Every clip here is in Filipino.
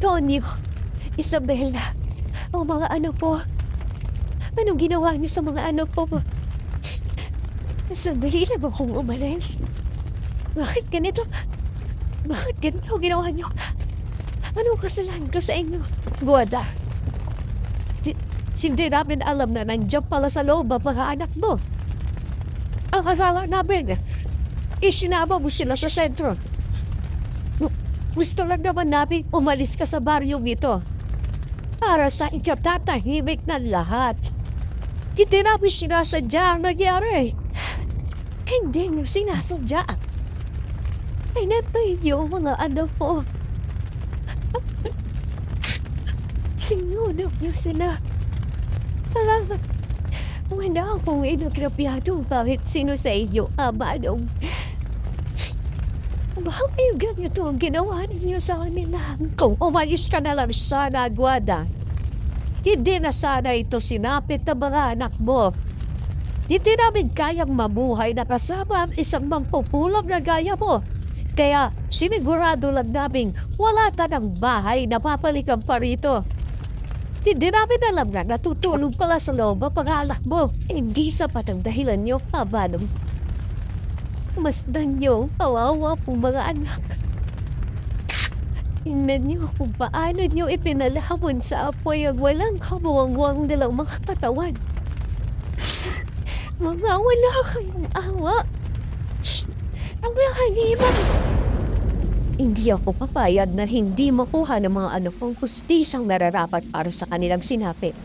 Tonyo, Isabela, o mga ano po. Anong ginawa niyo sa mga ano po? Sandali lang akong umalis. Bakit ganito? Bakit ganito ginawa niyo? Anong kasalanan ko sa inyo? Guada, hindi namin alam na nandiyan pala sa loob ang mga anak mo. Ang akala namin, isinama mo sila sa sentro. Gusto lang naman namin umalis ka sa baryong ito para sa ikatatahimik na lahat. Hindi namin sinasadya ang nangyari. Hindi nyo sinasadya. Ay natay yung mga anak po. Sinunod nyo sila. Wala akong inagrapyado kahit sino sa inyo, Amanong. Bakit kayo ganito ang ginawa ninyo sa kanila? Kung umalis ka na lang sana, Guada, hindi na sana ito sinapit ng mga anak mo. Hindi namin kayang mabuhay na kasama ang isang mampupulam na gaya mo. Kaya sinigurado lang namin wala ka ng bahay na papalikan pa rito. Hindi namin alam na natutulog pala sa loob ang pangalak mo. Hindi sapat ang dahilan niyo, Amanong. Masdan niyo, kawawa po mga anak. Tingnan niyo kung paano niyo ipinalahapon sa apoy ang walang kabuwang-buwang nilang mga katawan. Mga wala kayong awa. Ang mga haliman. Hindi ako papayag na hindi makuha ng mga anak kong hustisyang nararapat para sa kanilang sinapi.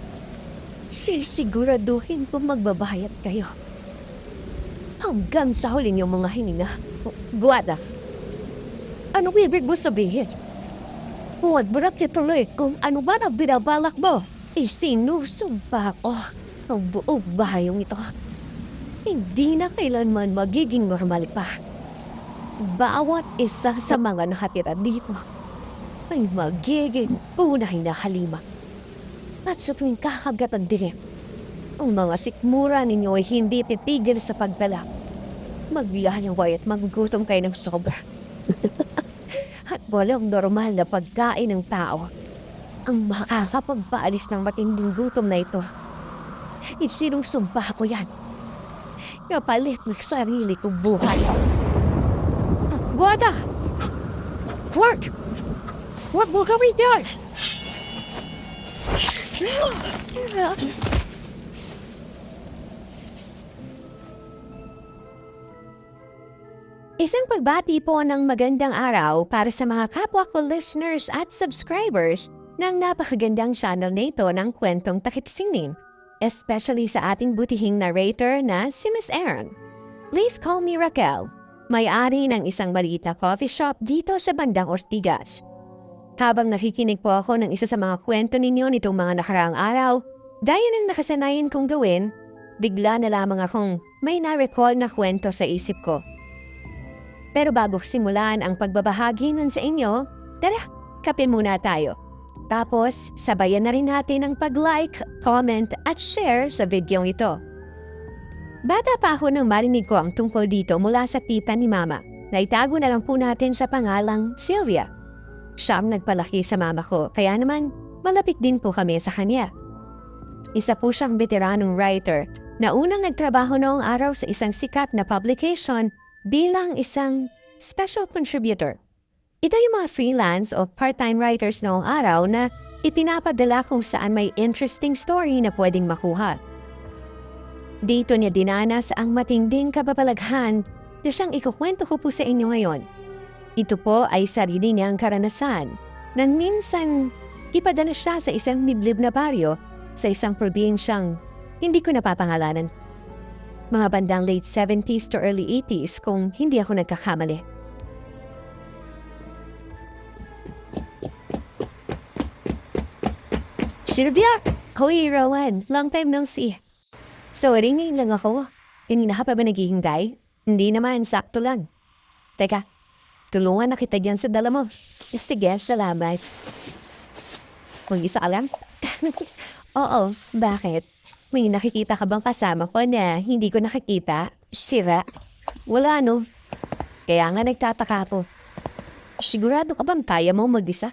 Sisiguraduhin kong magbabayad kayo. Hanggang sa huli niyong mga hininga. Guada, anong ibig mo sabihin? Huwag mo na kituloy kung ano ba ang binabalak mo. Isinusumpa ko ang buong bahayong ito. Hindi na kailanman magiging normal pa. Bawat isa sa mga nakatira dito ay magiging tunay na halimak. At sa tuwing kakagat ang dilim, ang mga sikmura ninyo ay hindi titigil sa pagbalak. Maglalaway at magugutom kayo ng sobra. At walang normal na pagkain ng tao ang makakapagpaalis ng matinding gutom na ito. Isinusumpa ko yan. Kapalit ng sarili kong buhay. Guada! Huwag! Huwag mo gawin yan! Isang pagbati po ng magandang araw para sa mga kapwa ko listeners at subscribers ng napakagandang channel na ito ng Kwentong Takip Sining, especially sa ating butihing narrator na si Miss Erin. Please call me Raquel, may-ari ng isang maliit na coffee shop dito sa bandang Ortigas. Habang nakikinig po ako ng isa sa mga kwento ninyo nitong mga nakaraang araw, dahil ng nakasanayan kong gawin, bigla na lamang akong may na-recall na kwento sa isip ko. Pero bago simulan ang pagbabahagi nun sa inyo, tara, kape muna tayo. Tapos, sabayan na rin natin ang pag-like, comment at share sa video ito. Bata pa ako nang marinig ko ang tungkol dito mula sa tita ni Mama, na itago na lang po natin sa pangalang Sylvia. Siyang nagpalaki sa mama ko, kaya naman malapit din po kami sa kanya. Isa po siyang veteranong writer na unang nagtrabaho noong araw sa isang sikat na publication bilang isang special contributor. Ito yung mga freelance o part-time writers noong araw na ipinapadala kung saan may interesting story na pwedeng makuha. Dito niya dinanas ang matinding kababalaghan na siyang ikukwento ko po sa inyo ngayon. Ito po ay sarili niyang karanasan nang minsan ipadala siya sa isang liblib na baryo sa isang probinsyang hindi ko napapangalanan. Mga bandang late 70s to early 80s kung hindi ako nagkakamali. Sylvia! Hoy, Rowan! Long time no see. Sorry, ngayon lang ako. Kanina ka pa ba naghihintay? Hindi naman, sakto lang. Teka, tulungan na kita dyan sa dala mo. Sige, salamat. Mag-isa ka lang? Oo, bakit? May nakikita ka bang kasama ko na hindi ko nakikita? Sira? Wala no. Kaya nga nagtataka ko. Sigurado ka bang kaya mo mag-isa?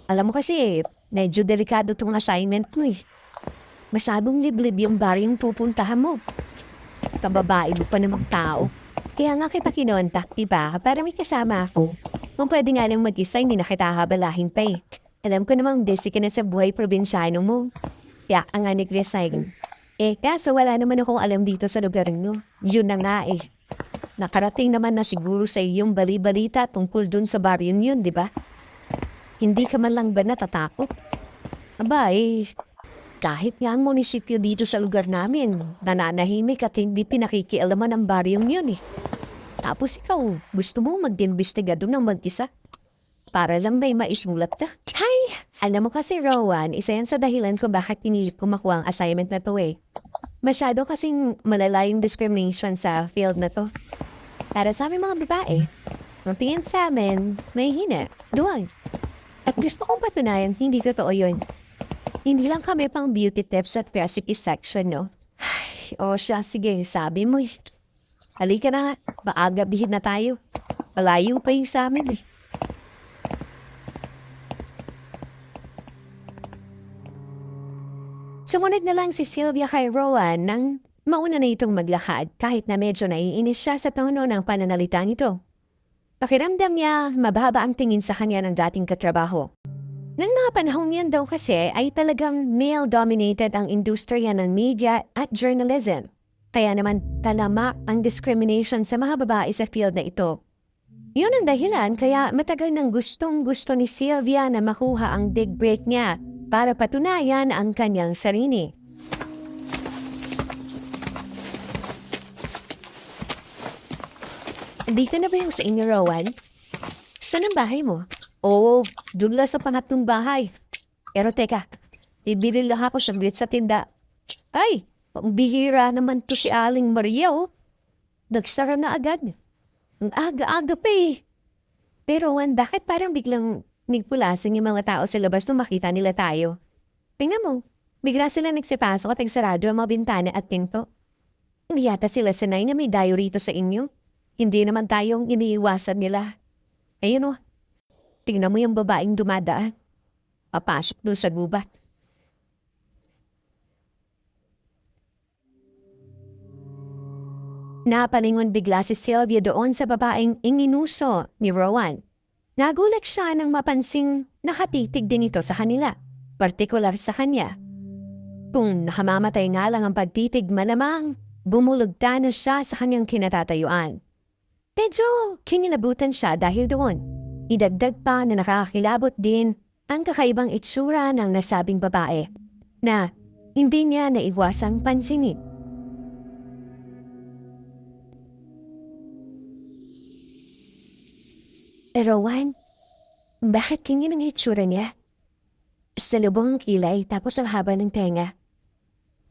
Alam mo kasi, medyo delikado tong assignment mo eh. Masyadong liblib yung baryong pupuntahan mo. Kababae mo pa namang tao. Kaya nga kita kinontak, diba? Para may kasama ako. Kung pwede nga lang mag-isa, hindi na kita habalahin pa eh. Alam ko namang busy ka na sa buhay probinsyano mo. Kaya ka nga nag-resign. Kaso wala naman akong alam dito sa lugar nyo. Yun na nga eh. Nakarating naman na siguro sa iyong bali-balita tungkol dun sa baryon yun, di ba? Hindi ka man lang ba natatakot? Aba kahit nga ang munisipyo dito sa lugar namin, nananahimik at hindi pinakikialaman ang baryong yun eh. Tapos ikaw, gusto mo mag-imbestiga doon ng mag-isa? Para lang may maisulat ka. Hay! Alam mo kasi, Rowan, isa yan sa dahilan kung bakit pinilit ko makuha ang assignment na to eh. Masyado kasing malala yung discrimination sa field na to. Para sa aming mga babae, ang tingin sa amin, may hina, duwag. At gusto kong patunayan, hindi totoo yun. Hindi lang kami pang beauty tips at recipe section, no? Ay, siya, sige, sabi mo eh. Halika na nga, maagabihin na tayo. Malayo pa yung sa amin eh. Sumunod na lang si Sylvia kay Rowan nang mauna na itong maglakad kahit na medyo naiinis siya sa tono ng pananalita nito. Pakiramdam niya, mababa ang tingin sa kanya ng dating katrabaho. Nang mga panahon yan daw kasi ay talagang male-dominated ang industriya ng media at journalism. Kaya naman talamak ang discrimination sa mga babae sa field na ito. Yun ang dahilan kaya matagal nang gustong-gusto ni Sylvia na makuha ang big break niya para patunayan ang kanyang sarili. Dito na ba yung sa inyo, Rowan? Saan ang bahay mo? Oo, doon lang sa pangatlong bahay. Pero teka, bibili lang ako saglit sa tinda. Ay, ang bihira naman to si Aling Maria oh. Nagsara na agad. Ang aga-aga pa eh. Pero Juan, bakit parang biglang nagpulasan yung mga tao sa labas nung makita nila tayo? Tingnan mo, bigla sila nagsipasok at nagsarado ang mga bintana at pinto. Hindi yata sila sanay na may dayo rito sa inyo. Hindi naman tayong iniiwasan nila. Ayun oh. Tingnan mo yung babaeng dumadaan. Papasok doon sa gubat. Napalingon bigla si Sylvia doon sa babaeng ininuso ni Rowan. Nagulat siya nang mapansing nakatitig din ito sa kanila, partikular sa kanya. Kung nakamamatay nga lang ang pagtitig malamang, bumulugta na siya sa kanyang kinatatayuan. Medyo kinilabutan siya dahil doon. Idagdag pa na nakakilabot din ang kakaibang itsura ng nasabing babae na hindi niya naiwasang pansinin. Pero Juan, bakit kingin ang itsura niya? Sa lubong ang kilay tapos ang haba ng tenga.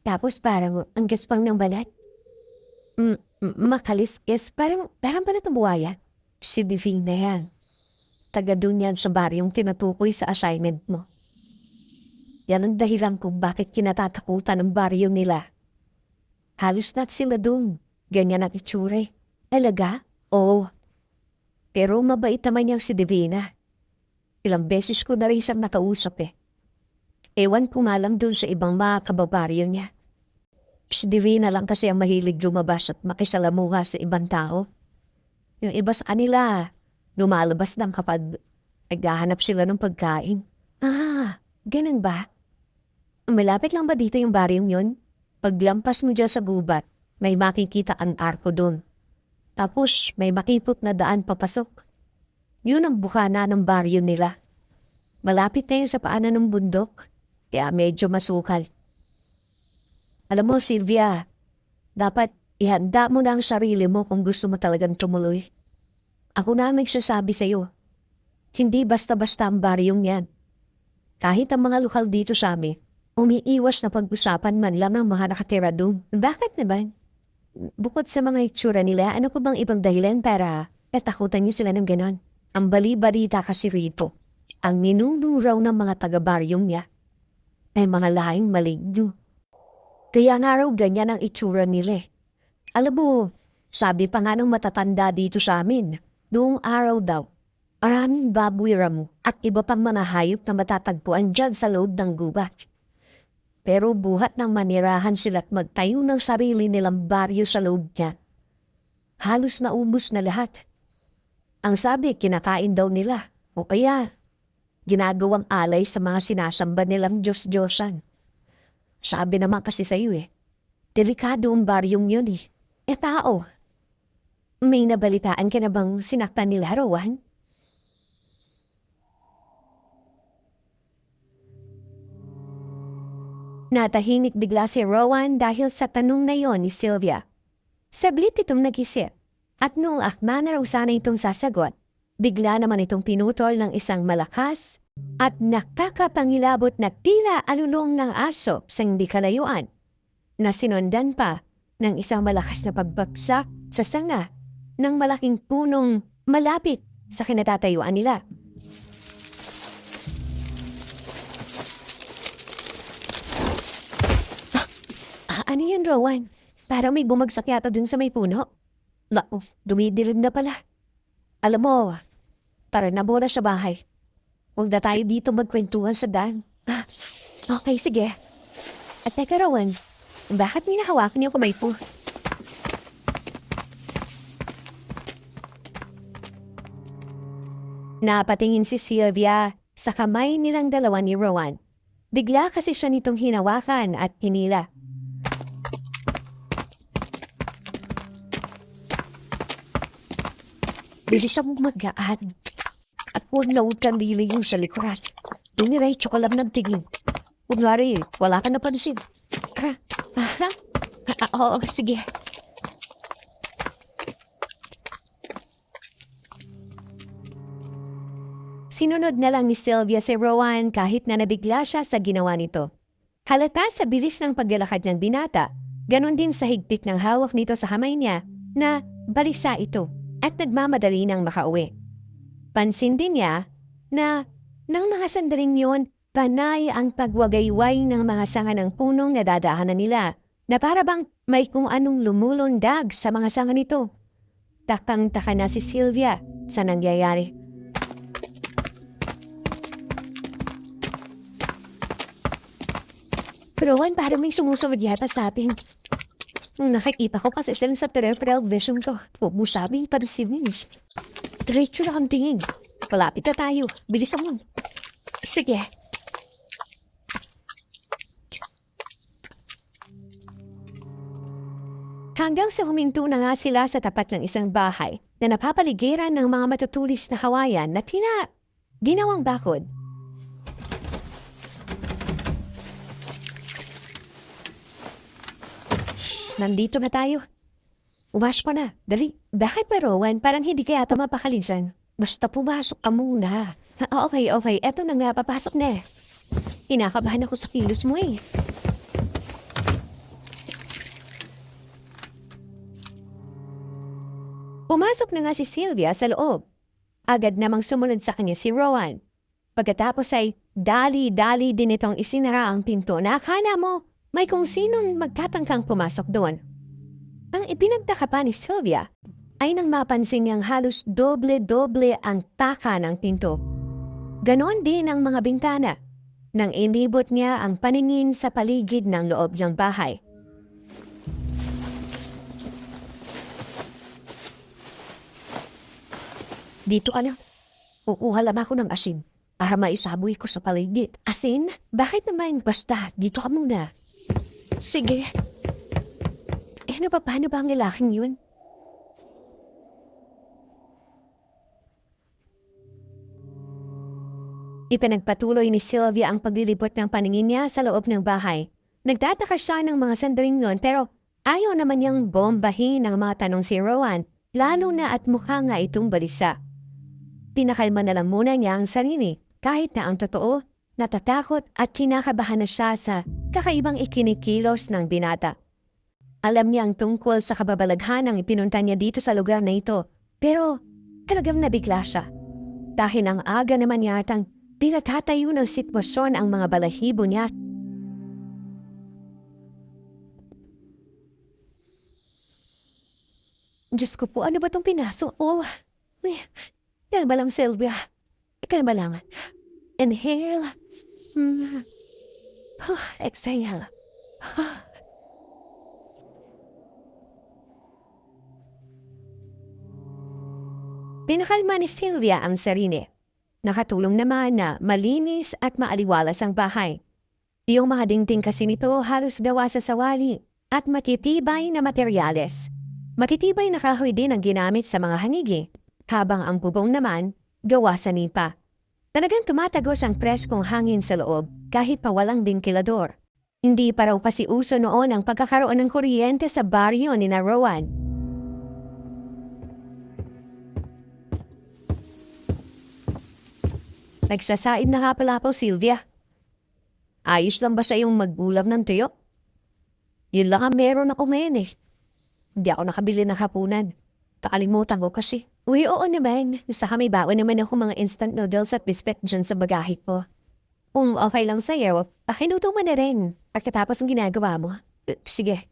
Tapos parang ang gaspang ng balat. Makaliskis, parang ba na buhaya? Si Divina yan. Taga doon yan sa baryong tinatukoy sa assignment mo. Yan ang dahilan kung bakit kinatatakutan ng baryo nila. Halos lahat sila doon. Ganyan at itsure. Talaga? Oo. Pero mabait naman niyang si Divina. Ilang beses ko na rin siyang nakausap eh. Ewan ko nga lang doon sa ibang mga kababaryo niya. Si Divina lang kasi ang mahilig lumabas at makisalamuha sa ibang tao. Yung iba sa kanila, lumalabas lang kapag naghahanap sila ng pagkain. Ganun ba? Malapit lang ba dito yung baryong yun? Paglampas mo dyan sa gubat, may makikita ang arko doon. Tapos may makipot na daan papasok. Yun ang bukana ng baryo nila. Malapit na yun sa paanan ng bundok, kaya medyo masukal. Alam mo, Sylvia, dapat ihanda mo na ang sarili mo kung gusto mo talagang tumuloy. Ako na ang nagsasabi sa'yo. Hindi basta-basta ang baryong yan. Kahit ang mga lokal dito sa amin, umiiwas na pag-usapan man lang ng mga nakatira doon. Bakit naman? Bukod sa mga itsura nila, ano pa bang ibang dahilan para takutan niyo sila ng ganon? Ang bali-balita kasi rito, ang ninunuraw ng mga taga-baryong niya ay mga lahing maligno. Kaya nga raw ganyan ang itsura nila. Alam mo, sabi pa nga ng matatanda dito sa amin, noong araw daw, Maraming baboy ramo at iba pang mga hayop na matatagpuan dyan sa loob ng gubat. Pero buhat ng manirahan sila't magtayo ng sarili nilang baryo sa loob niya. Halos naubos na lahat. Ang sabi, kinakain daw nila o kaya ginagawang alay sa mga sinasamba nilang Diyos-Diyosan. Sabi naman kasi sa iyo delikado ang baryong yun eh. Tao, may nabalitaan ka na bang sinaktan nila, Rowan? Natahimik bigla si Rowan dahil sa tanong na yon ni Sylvia. Sablit itong nag-isip, at noong akma na raw sana itong sasagot, bigla naman itong pinutol ng isang malakas at nakakapangilabot na tila alulong ng aso sa hindi kalayuan, na sinundan pa ng isang malakas na pagbagsak sa sanga ng malaking punong malapit sa kinatatayuan nila. Ano yan, Rowan? Parang may bumagsak yata dun sa may puno. Naku, dumidilim na pala. Alam mo, tara na muna sa bahay. Huwag na tayo dito magkwentuhan sa daan. Okay, sige. At teka, Rowan, bakit minahawakan niyo kamay po? Napatingin si Sylvia sa kamay nilang dalawa ni Rowan. Bigla kasi siya nitong hinawakan at hinila. Bilis ang mag-gaan. At huwag na huwag kang lilingin sa likuran. Diniretso ka lang ng tingin. Kunwari, wala ka napansin. Oo, sige. Sinunod na lang ni Sylvia si Rowan kahit na nabigla siya sa ginawa nito. Halata sa bilis ng paglalakad ng binata, ganon din sa higpit ng hawak nito sa kamay niya na balisa ito at nagmamadali ng makauwi. Pansin din niya na nang mga sandaling yun, panay ang pagwagayway ng mga sanga ng punong nadadaanan nila na para bang may kung anong lumulundag sa mga sanga nito. Takang-taka na si Sylvia sa nangyayari. Rowan, parang may sumusunod yata sa atin. Nakikita ko kasi sila sa peripheral vision ko. Huwag mo sabi para si Vince. Diretso na kang tingin. Palapit na tayo. Bilisan mo. Sige. Hanggang sa huminto na nga sila sa tapat ng isang bahay na napapaligiran ng mga matutulis na kawayan na ginawang bakod. Nandito na tayo. Uwas pa na. Dali. Bakit pa, Rowan? Parang hindi kaya ito mapakalisan. Basta pumasok ka muna. Okay. Eto na nga, papasok na. Kinakabahan ako sa kilos mo eh. Pumasok na nga si Sylvia sa loob. Agad namang sumunod sa kanya si Rowan. Pagkatapos ay dali-dali din itong isinara ang pinto na akala mo may kung sinong magkatangkang pumasok doon. Ang ipinagtaka pa ni Sylvia ay nang mapansin niyang halos doble-doble ang taka ng pinto. Ganon din ang mga bintana nang inibot niya ang paningin sa paligid ng loob ng bahay. Dito ka na. Kukuha lang ako ng asin para maisaboy ko sa paligid. Asin? Bakit naman? Basta, dito ka muna. Sige. Paano ba ang lalaking yun? Ipinagpatuloy ni Sylvia ang paglilibot ng paningin niya sa loob ng bahay. Nagtataka siya ng mga sandaling yun pero ayaw naman niyang bombahin ang mga tanong si Rowan, lalo na at mukha nga itong balisa. Pinakalma na lang muna niya ang sarili kahit na ang totoo, natatakot at kinakabahan na siya sa kakaibang ikinikilos ng binata. Alam niya ang tungkol sa kababalaghan ang ipinunta niya dito sa lugar na ito, pero talagang nabigla siya. Dahil ang aga naman yatang pinagkatayo ng sitwasyon ang mga balahibo niya. Diyos ko po, ano ba itong pinasok? Kalma lang, Sylvia. Kalma lang. Inhale. Exhale. Pinakalma ni Sylvia ang sarili. Nakatulong naman na malinis at maaliwalas ang bahay. Yung mga dingding kasi nito halos gawa sa sawali at matitibay na materyales. Matitibay na kahoy din ang ginamit sa mga hanigi, habang ang bubong naman gawa sa nipa. Talagang tumatagos ang preskong hangin sa loob kahit pa walang bingkilador. Hindi pa raw kasi uso noon ang pagkakaroon ng kuryente sa baryo ni Rowan. Nagsasaid na nga pala po, Sylvia. Ayos lang ba sa iyong mag-ulam ng tuyo? Yun lang ang meron ako ngayon eh. Hindi ako nakabili ng hapunan. Kakalimutan ko kasi. Uy, oo naman. Saka may baon naman ako mga instant noodles at biscuit dyan sa bagahe ko. Kung okay lang sa'yo, pakinuto mo na rin. Pagkatapos ang ginagawa mo. Sige.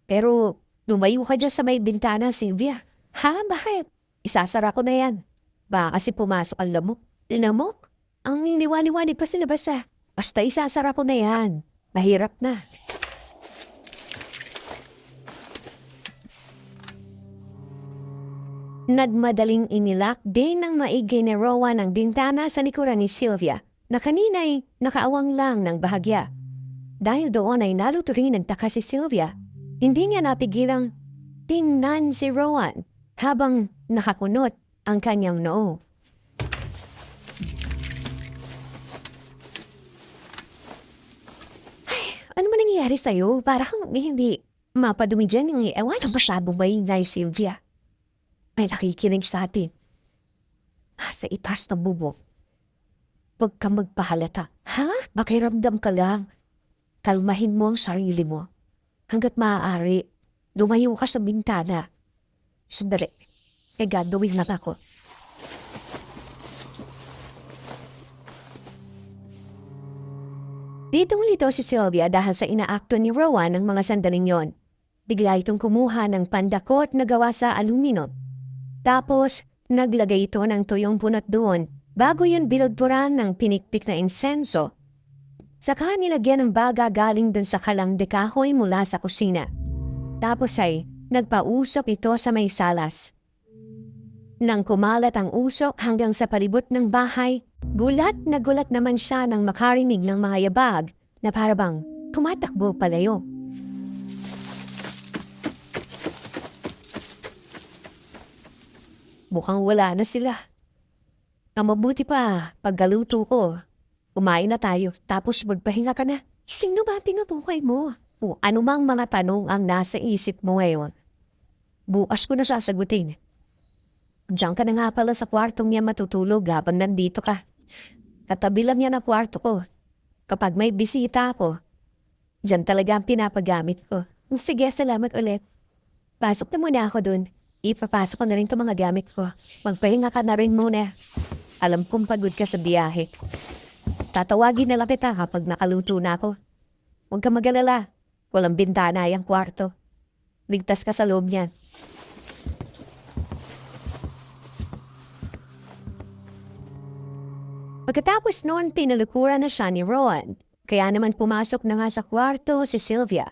Pero lumayo ka dyan sa may bintana, Sylvia. Ha? Bakit? Isasara ko na yan. Baka kasi pumasok ang lamok. Lamok? Ang liwaliwanag pa sa labas ah. Basta isasara ko na yan. Mahirap na. Nagmadaling inilak din ng maigi ni Rowan ang bintana sa likuran ni Sylvia na kanina'y nakaawang lang ng bahagya. Dahil doon ay naluto rin nagtaka si Sylvia. Hindi niya napigilang tingnan si Rowan habang nakakunot ang kanyang noo. Ano man nangyayari sa'yo? Parang hindi mapadumi dyan yung ewan na masyadong maingay, Sylvia. May nakikinig sa atin. Nasa itas ng bubong. Huwag ka magpahalata. Ha? Makiramdam ka lang. Kalmahin mo ang sarili mo. Hanggat maaari, lumayo ka sa bintana. Sandali. E gagawin lang ako. Litong-lito si Sylvia dahil sa inaakto ni Rowan ng mga sandaling yon. Bigla itong kumuha ng pandakot na gawa sa aluminum. Tapos, naglagay ito ng tuyong punot doon bago yun bilodburan ng pinikpik na insenso. Saka nilagyan ng baga galing dun sa kalang de kahoy mula sa kusina. Tapos ay nagpausok ito sa may salas. Nang kumalat ang usok hanggang sa palibot ng bahay, gulat na gulat naman siya nang makarinig ng mga yabag na parabang tumatakbo palayo. Mukhang wala na sila. Ang mabuti pa, paggaluto ko, kumain na tayo, tapos magpahinga ka na. Sino ba tinutukoy mo? O anumang mga tanong ang nasa isip mo ngayon, bukas ko na sasagutin. Diyan ka na nga pala sa kwartong niya matutulog habang nandito ka. Katabi lang niya na kwarto ko. Kapag may bisita ako, diyan talaga ang pinapagamit ko. Sige, salamat ulit. Pasok na muna ako dun. Ipapasok ko na rin itong mga gamit ko. Magpahinga ka na rin muna. Alam kong pagod ka sa biyahe. Tatawagin na lang kita kapag nakaluto na ako. Huwag ka mag-alala. Walang bintana yung kwarto. Ligtas ka sa loob niyan. Pagkatapos noon, pinalukuran na siya ni Rowan. Kaya naman pumasok na nga sa kwarto si Sylvia.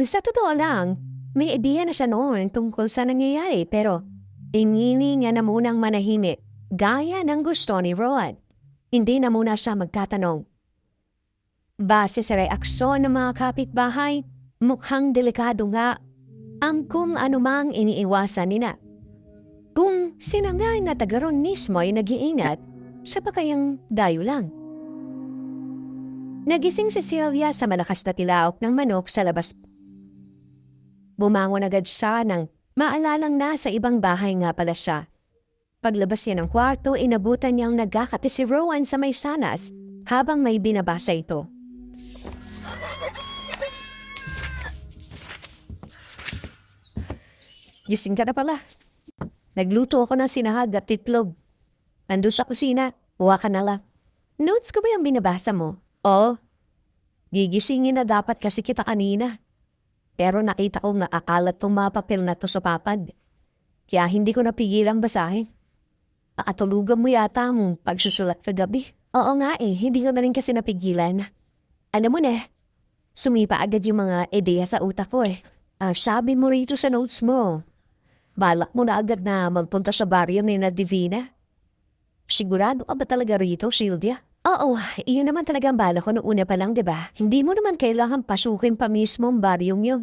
Sa totoo lang, may ideya na siya noon tungkol sa nangyayari pero pinili niya na munang manahimik gaya ng gusto ni Rowan. Hindi na muna siya magtatanong. Base sa reaksyon ng mga kapitbahay, mukhang delikado nga ang kung anumang iniiwasan nila. Kung sila nga na tagaron mismo ay nag-iingat, siya pa kayang dayo lang. Nagising si Sylvia sa malakas na tilaok ng manok sa labas. Bumangon agad siya nang maalalang nasa ibang bahay nga pala siya. Paglabas niya ng kwarto, inabutan niyang nagkakati si Rowan sa may sanas habang may binabasa ito. Gising ka na pala. Nagluto ako ng sinahag at titlog. Nandun sa kusina, buha ka na lang. Notes ko ba yung binabasa mo? Oo. Gigisingin na dapat kasi kita kanina. Pero nakita kong naakalat tong mga papel na to sa papad. Kaya hindi ko napigilang basahin. Paatulugan mo yata ang pagsusulat kagabi. Oo nga hindi ko na rin kasi napigilan. Alam mo na, sumipa agad yung mga ideya sa utak ko sabi mo rito sa notes mo, balak mo na agad na magpunta sa baryo ni na Divina. Sigurado ka ba talaga rito, Sylvia? Oo, iyon naman talaga ang bala ko noong una pa lang, di ba? Hindi mo naman kailangan pasukin pa mismo ang baryong yun.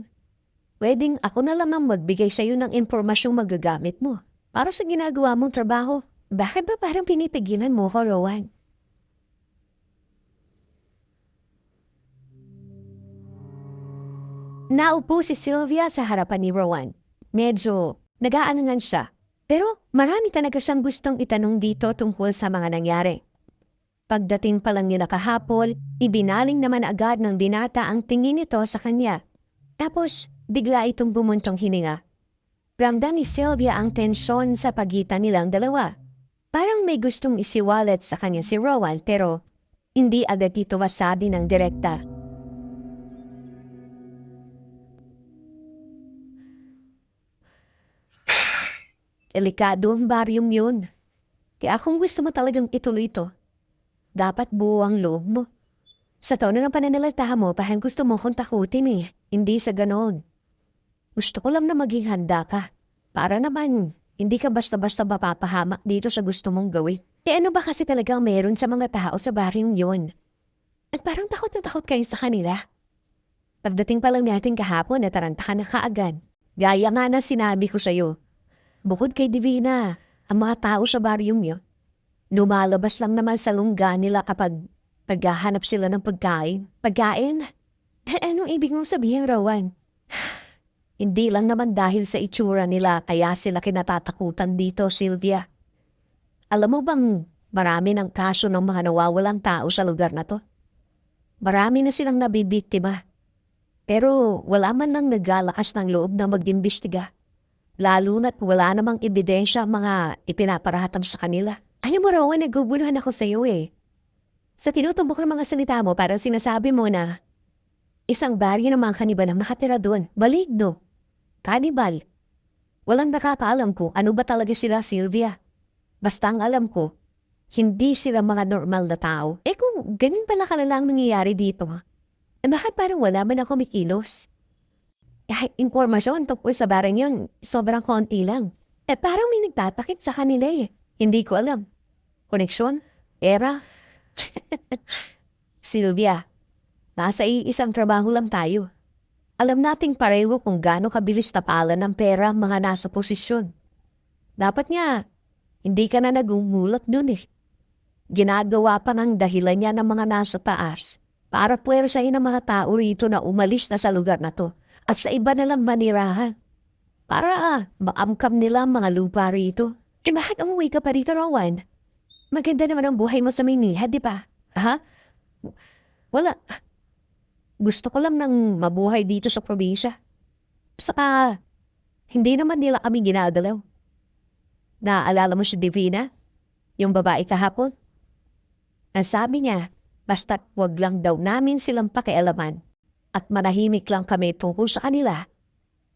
Pwedeng ako na lang ang magbigay sa'yo ng impormasyong magagamit mo para sa ginagawa mong trabaho. Bakit ba parang pinipigilan mo ko, Rowan? Naupo si Sylvia sa harapan ni Rowan. Medyo nag-aanangan siya. Pero marami talaga siyang gustong itanong dito tungkol sa mga nangyari. Pagdating pa lang nila kahapon, ibinaling naman agad ng binata ang tingin nito sa kanya. Tapos, bigla itong bumuntong hininga. Ramdam ni Sylvia ang tensyon sa pagitan nilang dalawa. Parang may gustong isiwalat sa kanya si Rowan pero hindi agad ito masabi ng direkta. Delikado ang baryong yun. Kaya kung gusto mo talagang ituloy ito, dapat buo ang loob mo. Sa tono ng pananalita mo, parang gusto mo kong takutin Hindi sa ganoon. Gusto ko lang na maging handa ka. Para naman, hindi ka basta-basta mapapahamak dito sa gusto mong gawin. Ano ba kasi talagang meron sa mga tao sa baryong yun? At parang takot na takot kayo sa kanila. Pagdating pa lang natin kahapon, natarantahan na kaagad. Gaya nga na sinabi ko sa'yo. Bukod kay Divina, ang mga tao sa baryong yun, lumalabas lang naman sa lungga nila kapag naghahanap sila ng pagkain. Pagkain? Anong ibig mong sabihin, Rowan? Hindi lang naman dahil sa itsura nila kaya sila kinatatakutan dito, Sylvia. Alam mo bang marami ng kaso ng mga nawawalang tao sa lugar na to? Marami na silang nabibiktima. Pero wala man lang naglalakas ng loob na mag-imbestiga. Lalo na't wala namang ebidensya ang mga ipinaparatang sa kanila. Alam mo, Rowan, naguguluhan ako sa iyo Sa tinutumbok ng mga salita mo, parang sinasabi mo na isang baryo ng mga kanibal ang nakatira doon. Maligno. Kanibal. Walang nakakaalam ko ano ba talaga sila, Sylvia. Basta ang alam ko, hindi sila mga normal na tao. Kung ganun pala kalalang nangyayari dito, bakit parang wala man ako mikilos? Impormasyon tungkol sa barang yun, sobrang konti lang. Parang may nagtatakit sa kanila Hindi ko alam. Koneksyon? Era? Sylvia, nasa iisang trabaho lang tayo. Alam nating pareho kung gaano kabilis tapalan ng pera ang mga nasa posisyon. Dapat nga, hindi ka na nagumulak dun Ginagawa pa ng dahilan niya ng mga nasa taas para puwersahin ang mga tao rito na umalis na sa lugar na to at sa iba na lang manirahan. Para maamkam nila ang mga lupa rito. Bakit umuwi ka pa rito, Rowan? Maganda naman ang buhay mo sa Maynila, di ba? Ha? Wala. Gusto ko lang ng mabuhay dito sa probinsya. Saka, hindi naman nila kami ginagalaw. Naaalala mo si Divina? Yung babae kahapon? Ang sabi niya, basta't wag lang daw namin silang pakialaman at manahimik lang kami tungkol sa kanila.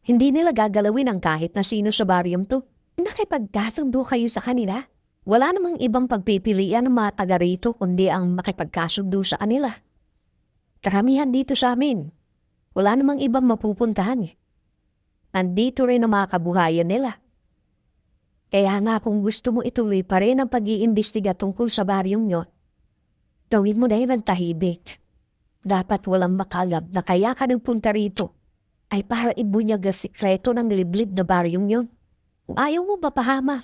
Hindi nila gagalawin ang kahit na sino sa baryong to. Nakipagkasundo kayo sa kanila. Wala namang ibang pagpipilian ng mga taga rito kundi ang makipagkasundo sa kanila. Karamihan dito sa amin. Wala namang ibang mapupuntahan Nandito rin ang mga kabuhayan nila. Kaya nga kung gusto mo ituloy pa rin ang pag-iimbestiga tungkol sa baryong nyo, gawin mo na yun ang tahimik. Dapat walang makalab na kaya ka nagpunta rito ay para ibunyag ang sikreto ng liblib na baryong yun. Kung ayaw mo mapahama.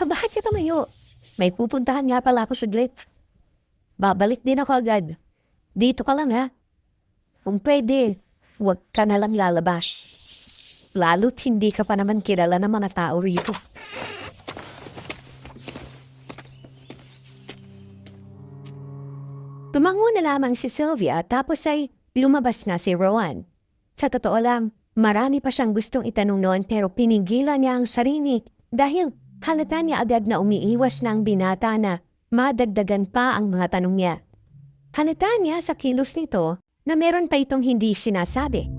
Bakit ka tumayo? May pupuntahan nga pala ako saglit. Babalik din ako agad. Dito ka lang Kung pwede, huwag ka na lang lalabas. Lalo't hindi ka pa naman kilala ng mga tao rito. Tumango na lamang si Sylvia tapos ay lumabas na si Rowan. Sa totoo lang, marami pa siyang gustong itanong noon pero pinigilan niya ang sarili dahil halata niya agad na umiiwas na ang binata na madagdagan pa ang mga tanong niya. Halata niya sa kilos nito na meron pa itong hindi sinasabi.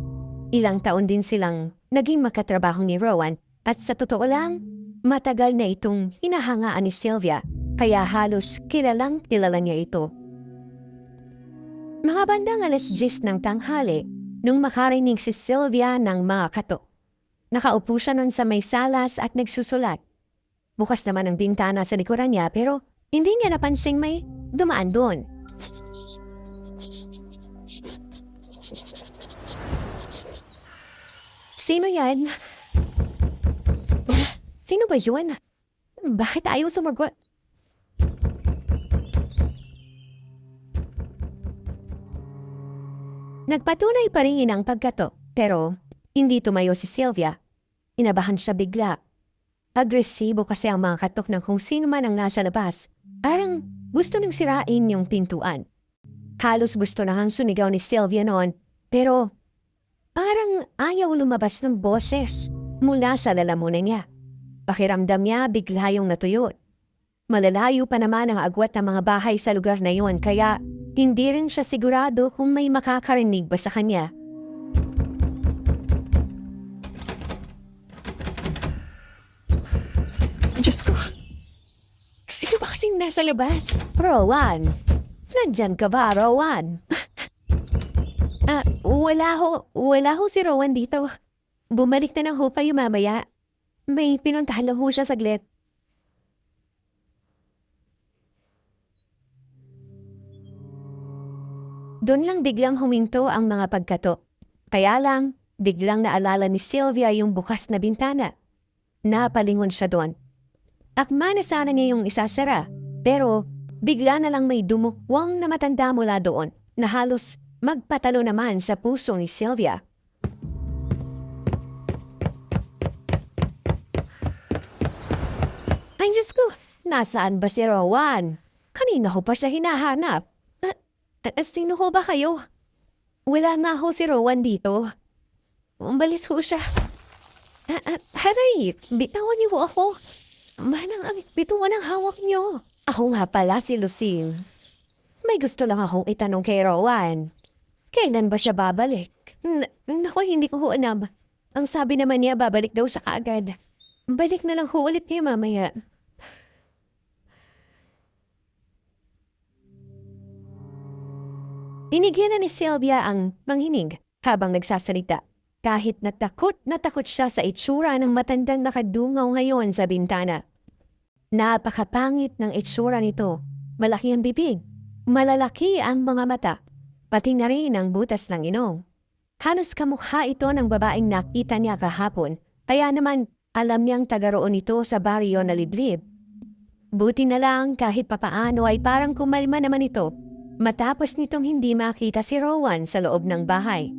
Ilang taon din silang naging makatrabaho ni Rowan at sa totoo lang, Matagal na itong hinahangaan ni Sylvia, kaya halos kilalang kilala niya ito. Mga bandang 10:00 ng tanghali, nung makarinig si Sylvia ng mga katok. Nakaupo siya nun sa may salas at nagsusulat. Bukas naman ang bintana sa likuran niya pero hindi niya napansing may dumaan doon. Sino yan? Sino ba yun? Bakit ayaw sumagot? Nagpatunay pa rin ang pagkatok, pero hindi tumayo si Sylvia. Inabahan siya bigla. Agresibo kasi ang mga katok ng kung sino man ang nasa labas. Parang gusto nang sirain yung pintuan. Halos gusto na hang sunigaw ni Sylvia noon, pero parang ayaw lumabas ng boses mula sa lalamunan niya. Pakiramdam niya bigla yung natuyot. Malalayo pa naman ang agwat ng mga bahay sa lugar na yun, kaya hindi rin siya sigurado kung may makakarinig ba sa kanya. Diyos ko, sino ba kasing nasa labas? Rowan, nandyan ka ba, Rowan? Wala ho si Rowan dito. Bumalik na ng ho kayo mamaya. May pinuntahan lang ho siya saglit. Doon lang biglang huminto ang mga pagkatok. Kaya lang, biglang naalala ni Sylvia yung bukas na bintana. Napalingon siya doon. Akma na sana niya yung isasara, pero bigla na lang may dumukwang na matanda mula doon na halos magpatalo naman sa puso ni Sylvia. Ay, Diyos ko, nasaan ba si Rowan? Kanina ko pa siya hinahanap. Sino ho ba kayo? Wala na ho si Rowan dito. Umbalis ho siya. Haray, bitawan niyo ho ako. Manang bitawan ang hawak niyo. Ako nga pala si Lucille. May gusto lang akong itanong kay Rowan. Kailan ba siya babalik? Naku, hindi ko ho alam. Ang sabi naman niya, babalik daw siya kaagad. Balik na lang ho ulit kayo mamaya. Inigyan na ni Sylvia ang manghinig habang nagsasalita. Kahit na takot siya sa itsura ng matandang nakadungaw ngayon sa bintana. Napakapangit ng itsura nito. Malaki ang bibig, malalaki ang mga mata, pati na rin ang butas ng ilong. Halos kamukha ito ng babaeng nakita niya kahapon, kaya naman alam niyang taga roon ito sa baryo na liblib. Buti na lang kahit papaano ay parang kumalma naman ito matapos nitong hindi makita si Rowan sa loob ng bahay.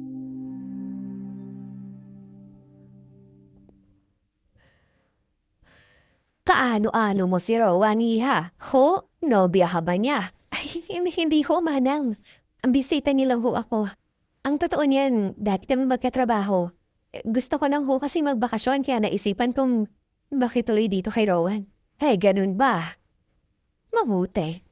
Kaano-ano mo si Rowan, iha? Ho? Nobya ka ba niya? Ay, hindi ho, manang. Ang bisita nilang ho ako. Ang totoo niyan, dati kami magkatrabaho. Gusto ko lang ho kasi magbakasyon kaya naisipan kong bakit tuloy dito kay Rowan. Hey, ganun ba? Mabuti.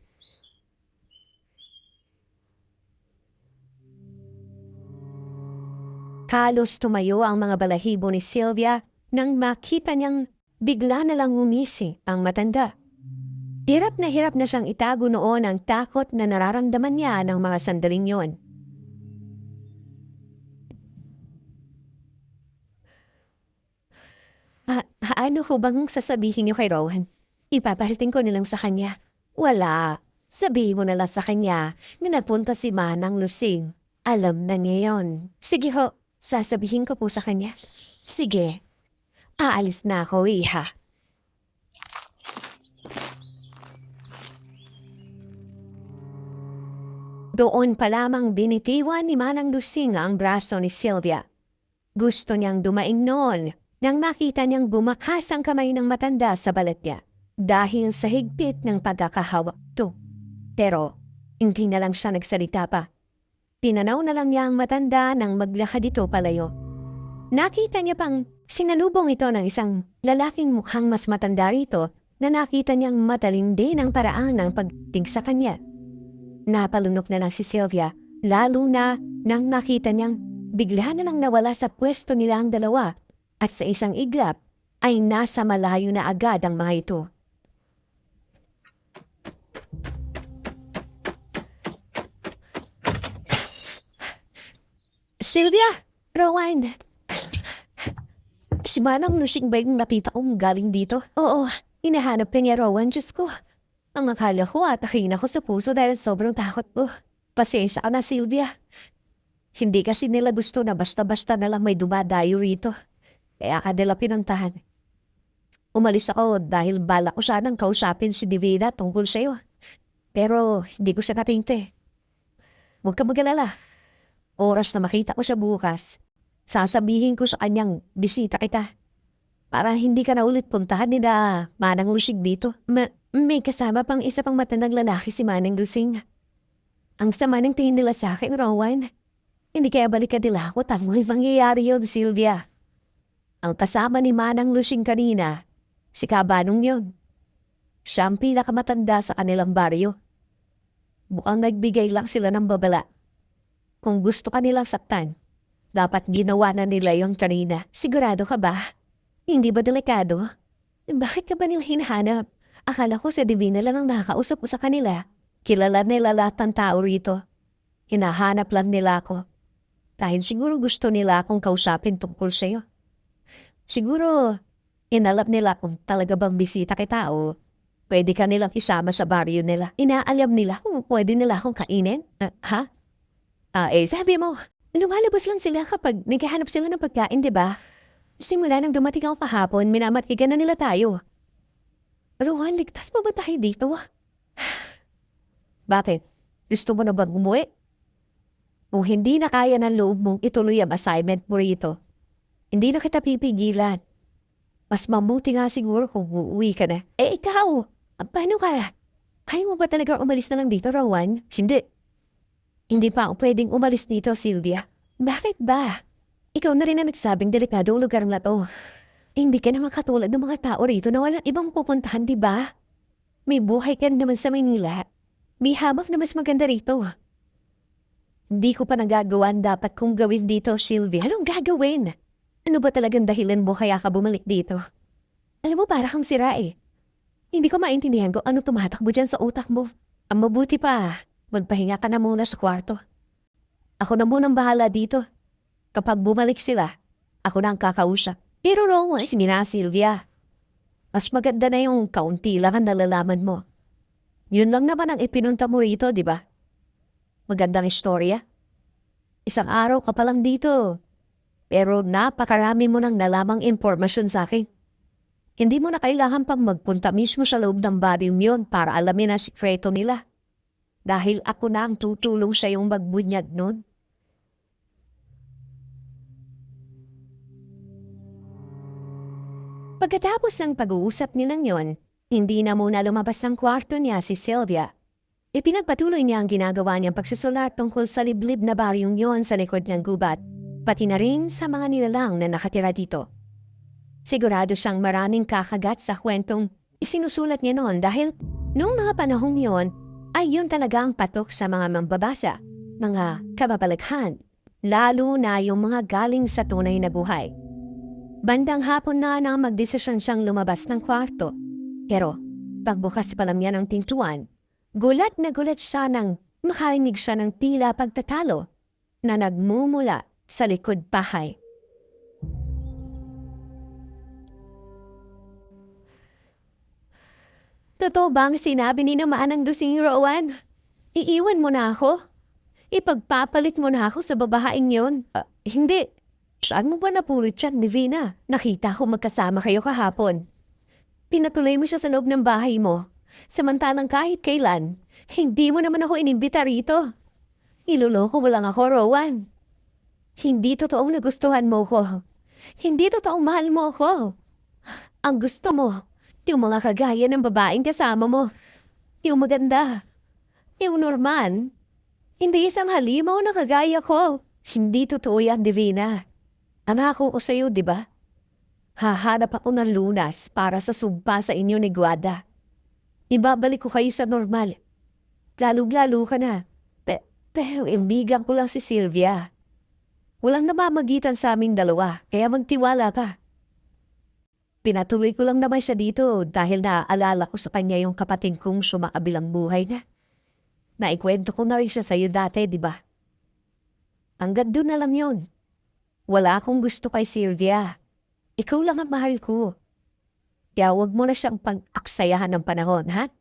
Halos tumayo ang mga balahibo ni Sylvia nang makita niyang bigla na lang umisi ang matanda. Hirap na siyang itago noon ang takot na nararamdaman niya ng mga sandaling yon. Ano ho bang sasabihin niyo kay Rowan? Ipaparating ko nilang sa kanya. Wala. Sabihin mo na lang sa kanya na nagpunta si Manang Lusing. Alam na niya yon. Sige ho, sasabihin ko po sa kanya. Sige. Aalis na ako, iha. Doon pa lamang binitiwan ni Manang Lusing ang braso ni Sylvia. Gusto niyang dumaing noon nang makita niyang bumakas ang kamay ng matanda sa balat niya dahil sa higpit ng pagkakahawak to. Pero hindi na lang siya nagsalita pa. Pinanaw na lang niya ang matanda nang maglakad ito palayo. Nakita niya pang sinalubong ito ng isang lalaking mukhang mas matanda rito na nakita niyang matalindi ng paraan ng pagting sa kanya. Napalunok na lang si Sylvia, lalo na nang nakita niyang bigla na lang nawala sa pwesto nila ang dalawa at sa isang iglap ay nasa malayo na agad ang mga ito. Sylvia! Rowan! Si Manang Lusing ba yung napita kong galing dito? Oo, hinahanap ka niya, Rowan. Diyos ko. Ang akala ko atakin ako sa puso dahil sobrang takot ko. Pasensya ka na, Sylvia. Hindi kasi nila gusto na basta-basta na lang may dumadayo rito. Kaya ka nila pinuntahan. Umalis ako dahil bala ko sanang kausapin si Divina tungkol sa'yo. Pero hindi ko siya napinte. Huwag ka mag-alala. Oras na makita ko siya bukas, sasabihin ko sa kanyang bisita kita. Para hindi ka na ulit puntahan ni na Manang Lusing dito. May kasama pang isa pang matandang lalaki si Manang Lusing. Ang sama ng tingin nila sa akin, Rowan. Hindi kaya balikan nila ako tanggal mangyayari yun, Sylvia. Ang kasama ni Manang Lusing kanina, si Kabanong yun. Siya ang pinakamatanda sa kanilang baryo. Mukhang nagbigay lang sila ng babala. Kung gusto ka nilang saktan, dapat ginawa na nila yon kanina. Sigurado ka ba? Hindi ba delikado? Bakit ka ba nila hinahanap? Akala ko sa Divina lang ang nakakausap ko sa kanila. Kilala nila lahat ng tao rito. Hinahanap lang nila ako. Dahil siguro gusto nila akong kausapin tungkol sa'yo. Siguro, inalap nila kung talaga bang bisita kita o pwede ka nilang isama sa baryo nila. Inaalam nila kung pwede nila akong kainin. Ha? Sabi mo, lumalabas lang sila kapag naghahanap sila ng pagkain, di ba? Simula nang dumating ako kahapon, minamatigan na nila tayo. Rowan, ligtas pa ba tayo dito? Bakit? Gusto mo na bang umuwi? Kung hindi na kaya ng loob mong ituloy ang assignment mo rito, hindi na kita pipigilan. Mas mabuti nga siguro kung uuwi ka na. Ikaw, paano ka? Kaya mo ba talaga umalis na lang dito, Rowan? Hindi pa ako pwedeng umalis dito, Sylvia. Bakit ba? Ikaw na rin ang nagsabing delikado ang lugar na to. Hindi ka naman katulad ng mga tao rito na walang ibang pupuntahan, di ba? May buhay ka naman sa Maynila. May hamak na mas maganda rito. Hindi ko pa nagagawa ang dapat kong gawin dito, Sylvia. Anong gagawin? Ano ba talagang dahilan mo kaya ka bumalik dito? Alam mo, para kang sira eh. Hindi ko maintindihan kung ano tumatakbo dyan sa utak mo. Ang mabuti pa, magpahinga ka na muna sa kwarto. Ako na munang bahala dito. Kapag bumalik sila, ako na ang kakausap. Pero Rowan, hindi na, Sylvia. Mas maganda na yung kaunti lang ang nalalaman mo. Yun lang naman ang ipinunta mo rito, di ba? Magandang istorya. Isang araw ka pa lang dito. Pero napakarami mo nang nalamang impormasyon sa akin. Hindi mo na kailangan pang magpunta mismo sa loob ng baryong yun para alamin ang sikreto nila. Dahil ako na ang tutulong sa iyong magbunyag nun. Pagkatapos ng pag-uusap nilang yon, hindi na muna lumabas ng kwarto niya si Sylvia. Ipinagpatuloy niya ang ginagawa niyang pagsusulat tungkol sa liblib na baryong yon sa likod ng gubat, pati na rin sa mga nilalang na nakatira dito. Sigurado siyang maraming kakagat sa kwentong isinusulat niya noon dahil noong mga panahong yon ay yun talaga ang patok sa mga mambabasa, mga kababalaghan, lalo na yung mga galing sa tunay na buhay. Bandang hapon na nang magdesisyon siyang lumabas ng kwarto. Pero pagbukas pa lang niya ng pintuan, gulat na gulat siya nang makarinig siya ng tila pagtatalo na nagmumula sa likod bahay. Totoo bang sinabi ni Manang Lusing, Rowan? Iiwan mo na ako? Ipagpapalit mo na ako sa babaeng yon? Hindi. Saan mo ba napulot yan, Divina? Nakita ko magkasama kayo kahapon. Pinatuloy mo siya sa loob ng bahay mo. Samantalang kahit kailan, hindi mo naman ako inimbita rito. Iloloko mo lang ako, Rowan. Hindi totoong nagustuhan mo ko. Hindi totoong mahal mo ako. Ang gusto mo, yung mga kagaya ng babaeng kasama mo. Yung maganda. Yung normal. Hindi isang halimaw na kagaya ko. Hindi totoo yan, Divina. Nangako ko sa'yo, di ba? Hahanap ako ng lunas para sa sumpa sa inyo ni Guada. Ibabalik ko kayo sa normal. Lalong-lalo ka na. Pero imbigan ko lang si Sylvia. Walang namamagitan sa aming dalawa, kaya magtiwala ka. Pinatuloy ko lang naman siya dito dahil naaalala ko sa kanya yung kapatid kong sumakabilang buhay na. Naikwento ko na rin siya sa'yo dati, di ba? Hanggang doon na lang yun. Wala akong gusto kay Sylvia. Ikaw lang ang mahal ko. Kaya huwag mo na siyang pag-aksayahan ng panahon, ha?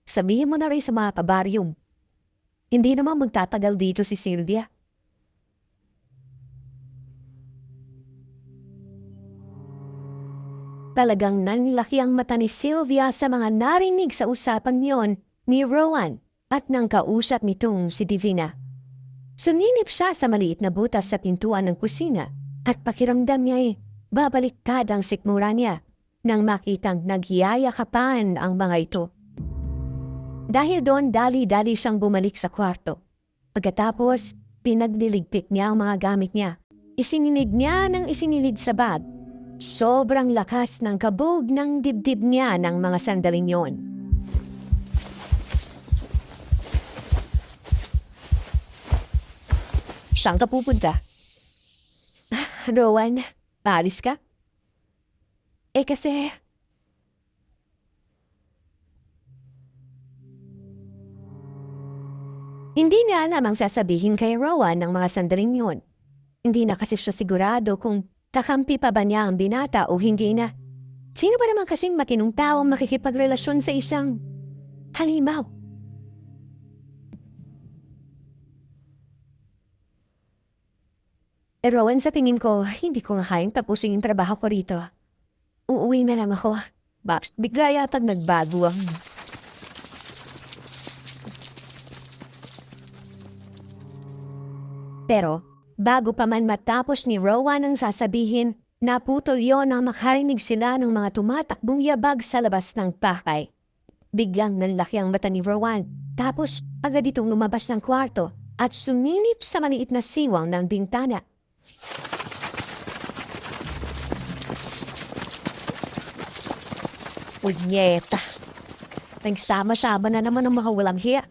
Sabihin mo na rin sa mga kabaryong. Hindi naman magtatagal dito si Sylvia. Talagang nanlaki ang mata ni Sylvia sa mga narinig sa usapan yon ni Rowan at nang kausap nitong si Divina. Suminip siya sa maliit na butas sa pintuan ng kusina at pakiramdam niya babaliktad ang sikmura niya nang makitang nagyayakapan ang mga ito. Dahil doon, dali-dali siyang bumalik sa kwarto. Pagkatapos, pinagliligpit niya ang mga gamit niya. Isininig niya ng isinilid sa bag. Sobrang lakas ng kabog ng dibdib niya ng mga sandaling yon. Saan ka pupunta? Rowan, paalis ka? Kasi... Hindi niya alam ang sasabihin kay Rowan ng mga sandaling yon. Hindi na kasi siya sigurado kung kakampi pa ba niya ang binata o hindi na. Sino ba naman kasing makinong tao ang makikipagrelasyon sa isang halimaw? Rowan, sa tingin ko, hindi ko nga kayang tapusin yung trabaho ko rito. Uuwi na lang ako. Bakit bigla yatag nagbago ang... Pero, bago pa man matapos ni Rowan ang sasabihin, naputol yon nang makarinig sila ng mga tumatakbong yabag sa labas ng bahay. Biglang nanlaki ang mata ni Rowan, tapos agad itong lumabas ng kwarto at sumilip sa maliit na siwang ng bintana. Unyeta! Nagsama-sama na naman ang mga walang hiya.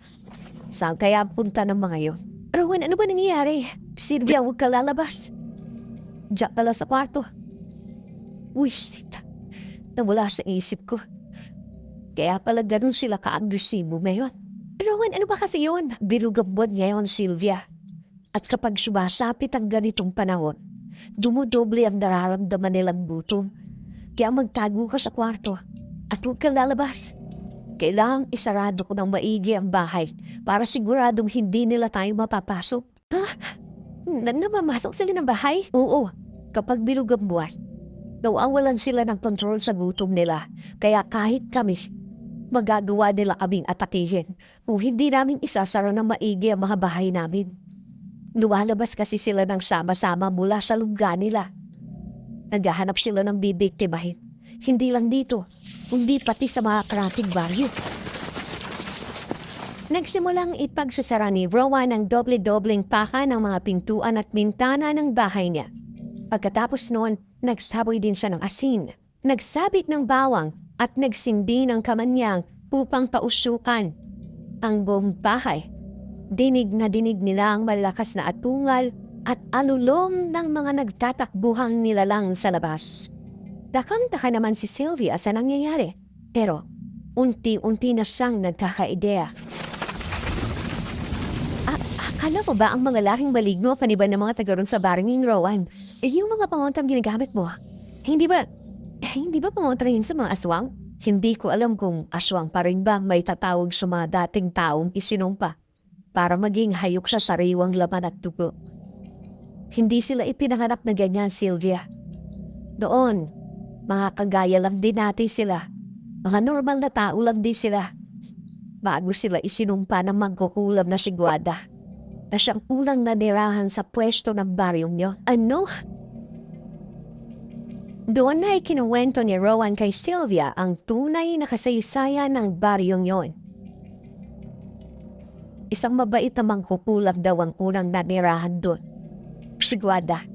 Saan kaya punta ng mga yon? Rowan, ano ba nangyayari? Sylvia, huwag ka lalabas. Diyak ka lang sa kwarto. Uy, shit. Nawala sa isip ko. Kaya pala ganun sila ka-agresibo ngayon. Rowan, ano ba kasi yun? Birugabod ngayon, Sylvia. At kapag sumasapit ang ganitong panahon, dumudoble ang nararamdaman nilang gutom. Kaya magtago ka sa kwarto at huwag ka lalabas. Kailangang isarado ko ng maigi ang bahay para siguradong hindi nila tayo mapapasok. Ha? Namamasok sila ng bahay? Oo. Kapag bilog ang buwan, nawawalan sila ng kontrol sa gutom nila. Kaya kahit kami, magagawa nila kaming atakihin kung hindi namin isasara ng maigi ang mga bahay namin. Lumalabas kasi sila ng sama-sama mula sa lugar nila. Naghahanap sila ng bibiktimahin. Hindi lang dito, kundi pati sa mga karatig baryo. Nagsimulang ipagsasara ni Rowan ang doble-dobleng paka ng mga pintuan at bintana ng bahay niya. Pagkatapos noon, nagsaboy din siya ng asin, nagsabit ng bawang at nagsindi ng kamanyang upang pausukan ang buong bahay. Dinig na dinig nila ang malakas na atungal at alulong ng mga nagtatakbuhang nilalang sa labas. Dakang-daka naman si Sylvia sa nangyayari, pero unti-unti na siyang nagkaka-ideya. Akala ko ba ang mga laking maligno paniban ng mga taga ron sa baringing Rowan? Yung mga pangontang ginagamit mo, hindi ba pangontra yun sa mga aswang? Hindi ko alam kung aswang pa rin ba may tatawag sa mga dating taong isinumpa para maging hayok sa sariwang laman at dugo. Hindi sila ipinanganak na ganyan, Sylvia. Noon, mga kagaya lang din natin sila. Mga normal na tao lang din sila. Bago sila isinumpa ng magkukulam na sigwada na siyang unang nanirahan sa pwesto ng baryong niyo. Ano? Doon na ikinuwento ni Rowan kay Sylvia ang tunay na kasaysayan ng baryong yon. Isang mabait na mangkukulam daw ang unang nanirahan doon. Sigwada.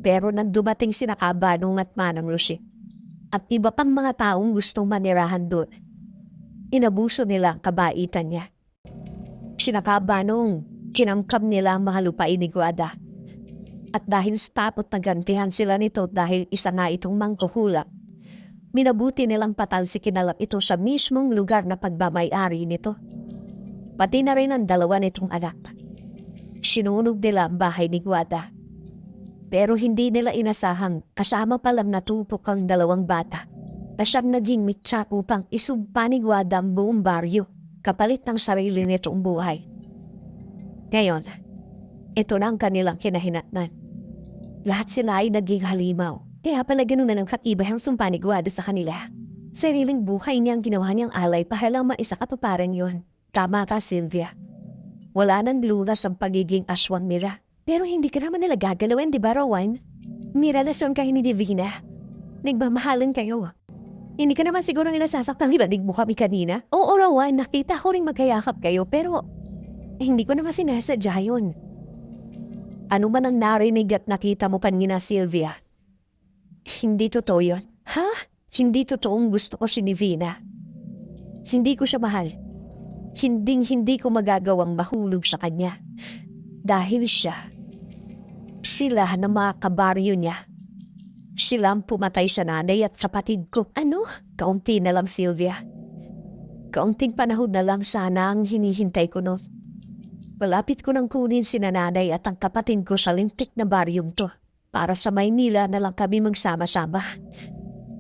Pero nang dumating sina Kabanong at Manang Lucy at iba pang mga taong gustong manirahan doon, inabuso nila ang kabaitan niya. Sina Kabanong, kinamkam nila ang mga lupain ni Guada. At dahil sa tapot na gantihan sila nito dahil isa na itong mangkuhulap, minabuti nilang patalsikinalap ito sa mismong lugar na pagmamayari nito. Pati na rin ang dalawa nitong anak. Sinunog nila ang bahay ni Guada. Pero hindi nila inasahang kasama palang natupok ang dalawang bata na siyang naging mitsa upang isugpa ni Guada ang buong baryo kapalit ng sarili nitong buhay. Ngayon, ito na ang kanilang kinahinatnan. Lahat sila ay naging halimaw. Kaya pala ganun na ng kakibay ang sumpa ni Guada sa kanila. Sariling buhay niyang ginawa niyang alay para lang maisakatuparan yun. Tama ka, Sylvia. Wala nang lunas ang pagiging aswang Mira. Pero hindi ka naman nila gagalawin, di ba, Rowan? May relasyon kayo ni Divina. Nagmamahalan kayo. Hindi ka naman siguro nila sasaktang libanig mo kami kanina? Oo, Rowan, nakita ko rin magkayakap kayo, pero hindi ko naman sinasadya yun. Ano man ang narinig at nakita mo kanina, Sylvia? Hindi totoo yun. Ha? Hindi totoong gusto ko si Divina. Hindi ko siya mahal. Hindi ko magagawang mahulog sa kanya. Dahil sila na mga kabaryo niya. Sila ang pumatay sa nanay at kapatid ko. Ano? Kaunti na lang, Sylvia. Kaunting panahon na lang sana ang hinihintay ko noon. Malapit ko nang kunin si nanay at ang kapatid ko sa lintik na baryong to. Para sa Maynila na lang kami magsama-sama.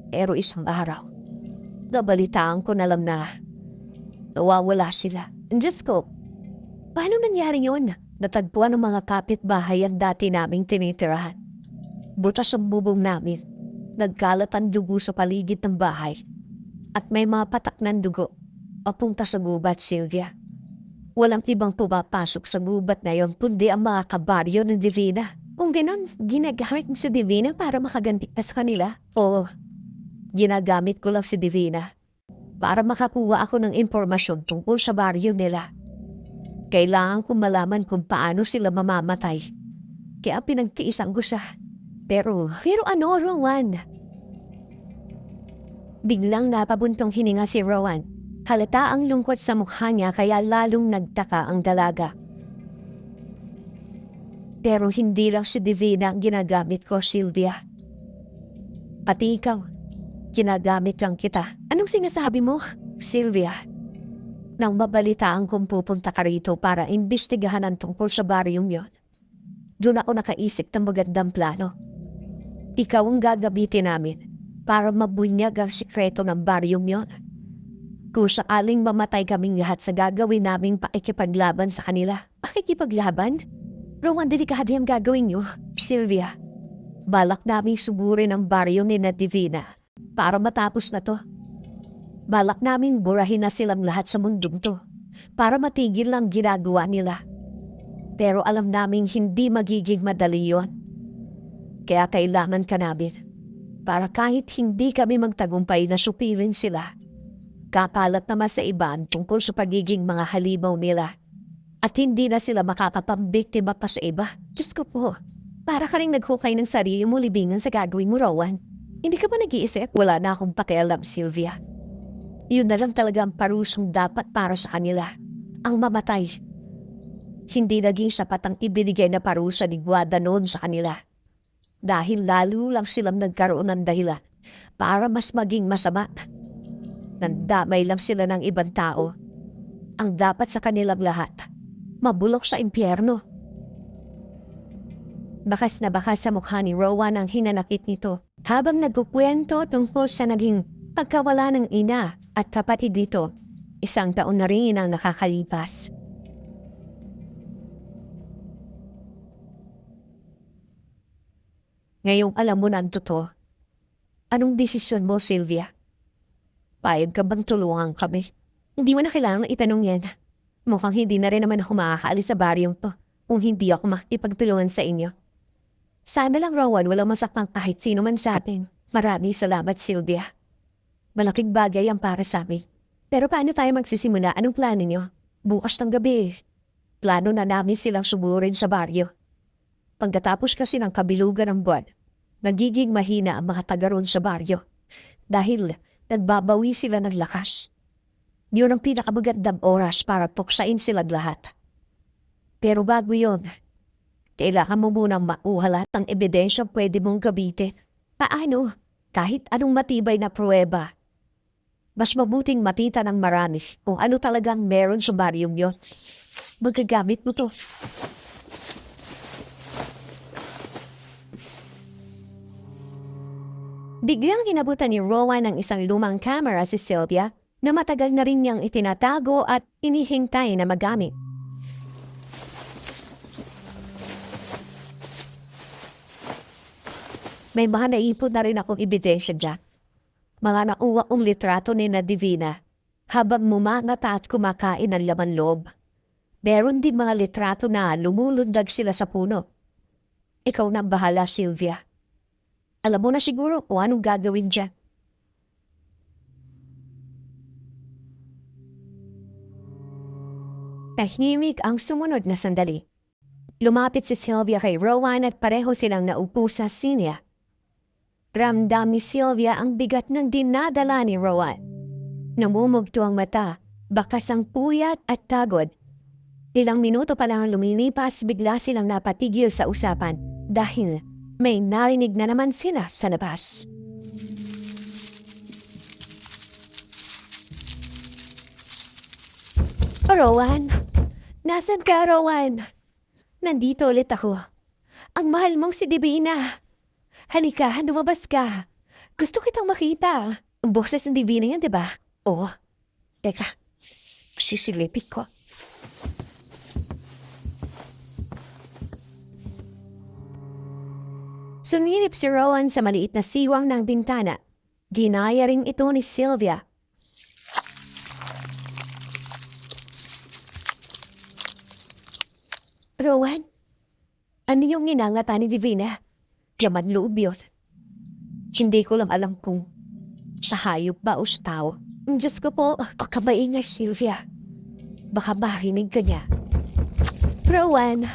Pero isang araw, nabalitaan ko na lang na nawawala sila. Diyos ko, paano nangyari yun? Natagpuan ng mga kapitbahay ang dati naming tinitirahan. Butas ang bubong namin. Nagkalat ang dugo sa paligid ng bahay. At may mga patak ng dugo papunta sa gubat, Sylvia. Walang ibang pumapasok sa gubat na yon kundi ang mga kabaryo ng Divina. Kung ganon, ginagamit mo si Divina para makaganti ka sa kanila? Oo, ginagamit ko lang si Divina para makakuha ako ng impormasyon tungkol sa baryo nila. Kailangan kong malaman kung paano sila mamamatay. Kaya pinagtiisan ko siya. Pero ano, Rowan? Biglang napabuntong hininga si Rowan. Halata ang lungkot sa mukha niya kaya lalong nagtaka ang dalaga. Pero hindi lang si Divina ang ginagamit ko, Sylvia. Pati ikaw, ginagamit lang kita. Anong sinasabi mo, Sylvia? Nang mabalitaan kong pupunta ka rito para imbestigahan ang tungkol sa baryong yon, doon ako nakaisip ng magandang plano. Ikaw ang gagamitin namin para mabunyag ang sikreto ng baryong yon. Kung sakaling mamatay kaming lahat sa gagawin naming pakikipaglaban sa kanila. Pakikipaglaban? Rowan, delikado yung gagawin niyo, Sylvia. Balak namin suburin ang baryo ni Divina para matapos na to. Balak naming burahin na silang lahat sa mundong to para matigil lang ginagawa nila. Pero alam naming hindi magiging madali yon. Kaya kailangan ka namin para kahit hindi kami magtagumpay na supirin sila, kakalat naman sa iba tungkol sa pagiging mga halimaw nila at hindi na sila makakapambiktima pa sa iba. Diyos ko po, para ka rin naghukay ng sarili mo libingan sa gagawin mo, Rowan. Hindi ka ba nag-iisip? Wala na akong pakialam, Sylvia. Yun na lang talaga ang parusong dapat para sa kanila. Ang mamatay. Hindi naging sapat ang ibinigay na parusa ni Guada noon sa kanila. Dahil lalo lang silang nagkaroon ng dahilan para mas maging masama. Nandamay lang sila ng ibang tao. Ang dapat sa kanilang lahat, mabulok sa impyerno. Bakas na bakas sa mukha ni Rowan ang hinanakit nito habang nagkukwento tungkol sa naging pagkawala ng ina at kapatid dito. 1 taon na rin ang nakakalipas. Ngayong alam mo na ang totoo, anong desisyon mo, Sylvia? Payag ka bang tulungan kami? Hindi mo na kailangan itanong yan. Mukhang hindi na rin naman ako makakaalis sa baryong to kung hindi ako makipagtulungan sa inyo. Sana lang, Rowan, walang masakang kahit sino man sa atin. Maraming salamat, Sylvia. Malaking bagay ang para sa amin. Pero paano tayo magsisimula? Anong plano nyo? Bukas ng gabi. Plano na namin silang suburin sa baryo. Pagkatapos kasi ng kabilugan ng buwan, nagiging mahina ang mga taga roon sa baryo. Dahil nagbabawi sila ng lakas. Yun ang pinakamagandang oras para puksain silang lahat. Pero bago yun, Kailangan mo munang mauhalat ng ebidensya pwede mong gamitin. Paano? Kahit anong matibay na pruweba. Mas mabuting matita ng marami kung ano talagang meron sa baryong yon. Magagamit mo to. Biglang inabutan ni Rowan ng isang lumang camera si Sylvia na matagal na rin niyang itinatago at inihintay na magamit. May mga naipon na rin akong ebidensya dyan. Mga nauwa kong litrato ni na Divina habang mumanata at kumakain ng laman loob. Meron din mga litrato na lumulundag sila sa puno. Ikaw na bahala, Sylvia. Alam mo na siguro kung anong gagawin dyan. Tahimik ang sumunod na sandali. Lumapit si Sylvia kay Rowan at pareho silang naupo sa sinya. Ramdam ni Sylvia ang bigat ng dinadala ni Rowan. Namumugto ang mata, bakas ang puyat at tagod. Ilang minuto pa lang lumilipas, bigla silang napatigil sa usapan dahil may narinig na naman sila sa labas. Rowan? Nasaan ka, Rowan? Nandito ulit ako. Ang mahal mong si Divina. Halika, lumabas ka. Gusto kitang makita. Ang boses ng Divina yan, diba? Oo. Teka, sisilipit ko. Sumilip si Rowan sa maliit na siwang ng bintana. Ginaya ring ito ni Sylvia. Rowan, ano yung inangata ni Divina? Yaman loob yun. Hindi ko lang alam kung sa hayop ba o sa tao. Diyos ko po, kakabaingay Sylvia. Baka marinig ka niya. Rowan,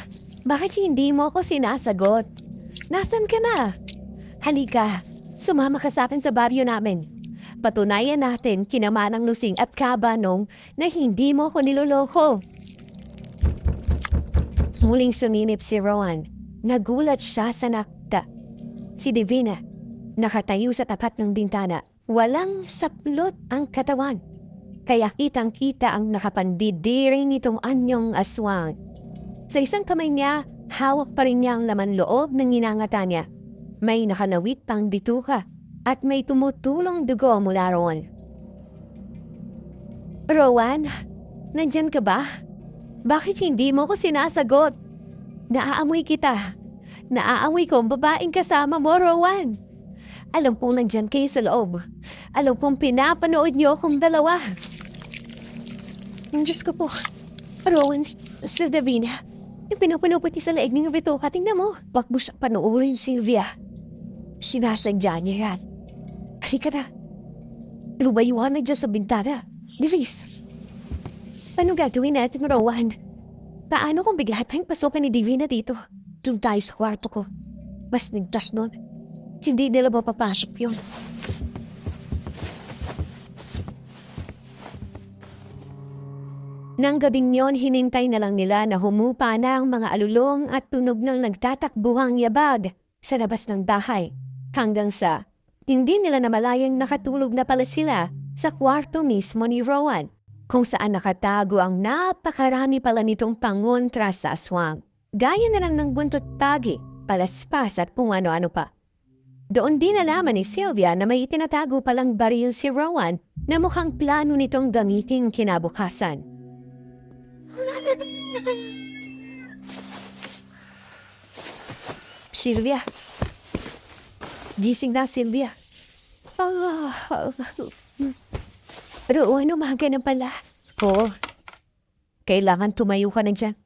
bakit hindi mo ako sinasagot? Nasaan ka na? Halika, sumama ka sa akin sa baryo namin. Patunayan natin kinamanang Lusing at Kabanong na hindi mo ko niloloko. Muling suminip si Rowan. Nagulat siya sa nakita. Si Divina, nakatayo sa tapat ng bintana. Walang saplot ang katawan. Kaya kitang-kita ang nakapandidiring nitong anyong aswang. Sa isang kamay niya, hawak pa rin niya ang laman loob ng inangata niya. May nakalawit pang bituka at may tumutulong dugo mula roon. Rowan, nandyan ka ba? Bakit hindi mo ko sinasagot? Naaamoy kita. Naaamoy ko ang babaeng kasama mo, Rowan. Alam kong nandyan kayo sa loob. Alam kong pinapanood niyo akong dalawa. Diyos ko po. Rowan, Sir Divina, yung pinapanuputi sa leeg ng bituka, tingnan mo. Wag mo siya panoorin, Sylvia. Sinasadya niya yan. Halika na. Lumayuhan na dyan sa bintana. Bilis. Paano gagawin natin, Rowan? Paano kung bigla tayong pasukan ni Divina dito? Doon tayo sa kwarto ko. Mas nigtas nun. Hindi nila mapapasok yun. Nang gabing yon, hinintay na lang nila na humupa na ang mga alulong at tunog ng nagtatakbuhang yabag sa labas ng bahay. Hanggang sa hindi nila namalayang nakatulog na pala sila sa kwarto mismo ni Rowan, kung saan nakatago ang napakarami pala nitong pangontra sa aswang. Gaya na lang ng buntot pagi, palaspas at kung ano-ano pa. Doon din nalaman ni Sylvia na may itinatago palang baril si Rowan na mukhang plano nitong gamitin kinabukasan. Sylvia. Gising na, Sylvia. Rowan, umaga na pala. Oo. Kailangan tumayo ka na dyan.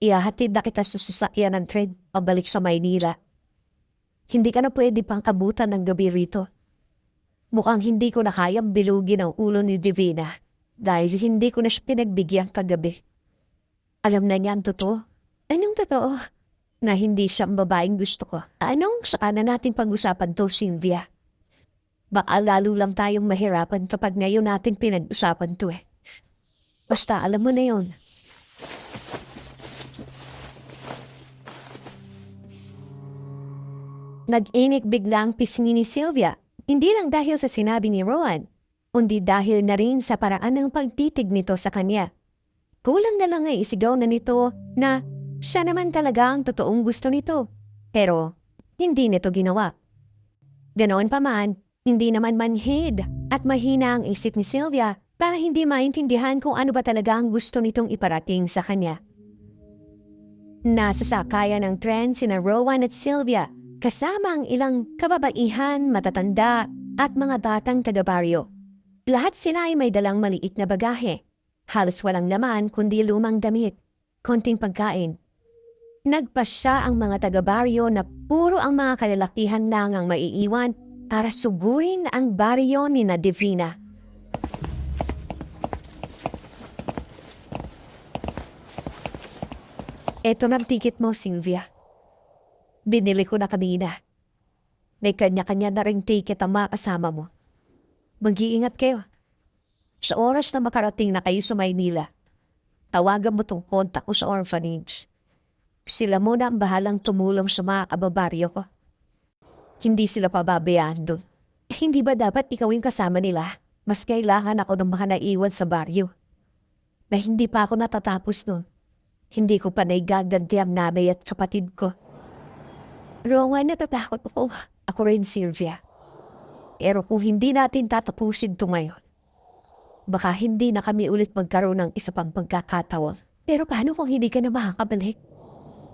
Ihahatid na kita sa sasakyan ng tren pabalik sa Maynila. Hindi ka na pwede pang kabutan ng gabi rito. Mukhang hindi ko na kayang bilugin ang ulo ni Divina dahil hindi ko na siya pinagbigyan kagabi. Alam na niya ang totoo. Anong totoo? Na hindi siya ang babaeng gusto ko. Anong saka na natin pag-usapan to, Sylvia? Baka lalo lang tayong mahirapan kapag ngayon natin pinag-usapan to eh. Basta alam mo na yun. Nag-inig biglang pisngi ni Sylvia, hindi lang dahil sa sinabi ni Rowan, kundi dahil na rin sa paraan ng pagtitig nito sa kanya. Kulang na lang ay isigaw na nito na siya naman talaga ang totoong gusto nito. Pero hindi nito ginawa. Ganoon pa man, hindi naman manhid at mahina ang isip ni Sylvia para hindi maintindihan kung ano ba talaga ang gusto nitong iparating sa kanya. Nasa sakayan ng tren sina Rowan at Sylvia kasama ang ilang kababaihan, matatanda at mga batang taga-baryo. Lahat sila ay may dalang maliit na bagahe. Halos walang laman kundi lumang damit, konting pagkain. Nagpasya ang mga taga-baryo na puro ang mga kalalakihan lang ang maiiwan para sugurin ang baryo ni na Divina. Eto na ang ticket mo, Sylvia. Binili ko na kanina. May kanya-kanya na ring ticket ang mga kasama mo. Mag-iingat kayo. Sa oras na makarating na kayo sa Maynila, tawagan mo tong kontak ko sa orphanage. Sila muna ang bahalang tumulong sa mga kababaryo ko. Hindi sila pababayaan doon. Hindi ba dapat ikaw yung kasama nila? Mas kailangan ako ng mga naiwan sa baryo. Na hindi pa ako natatapos noon. Hindi ko pa naigagandiyam namin at kapatid ko. Rowan, natatakot ako. Ako rin, Sylvia. Pero kung hindi natin tatapusin ito ngayon, baka hindi na kami ulit magkaroon ng isa pang pagkakataon. Pero paano kung hindi ka na makakabalik?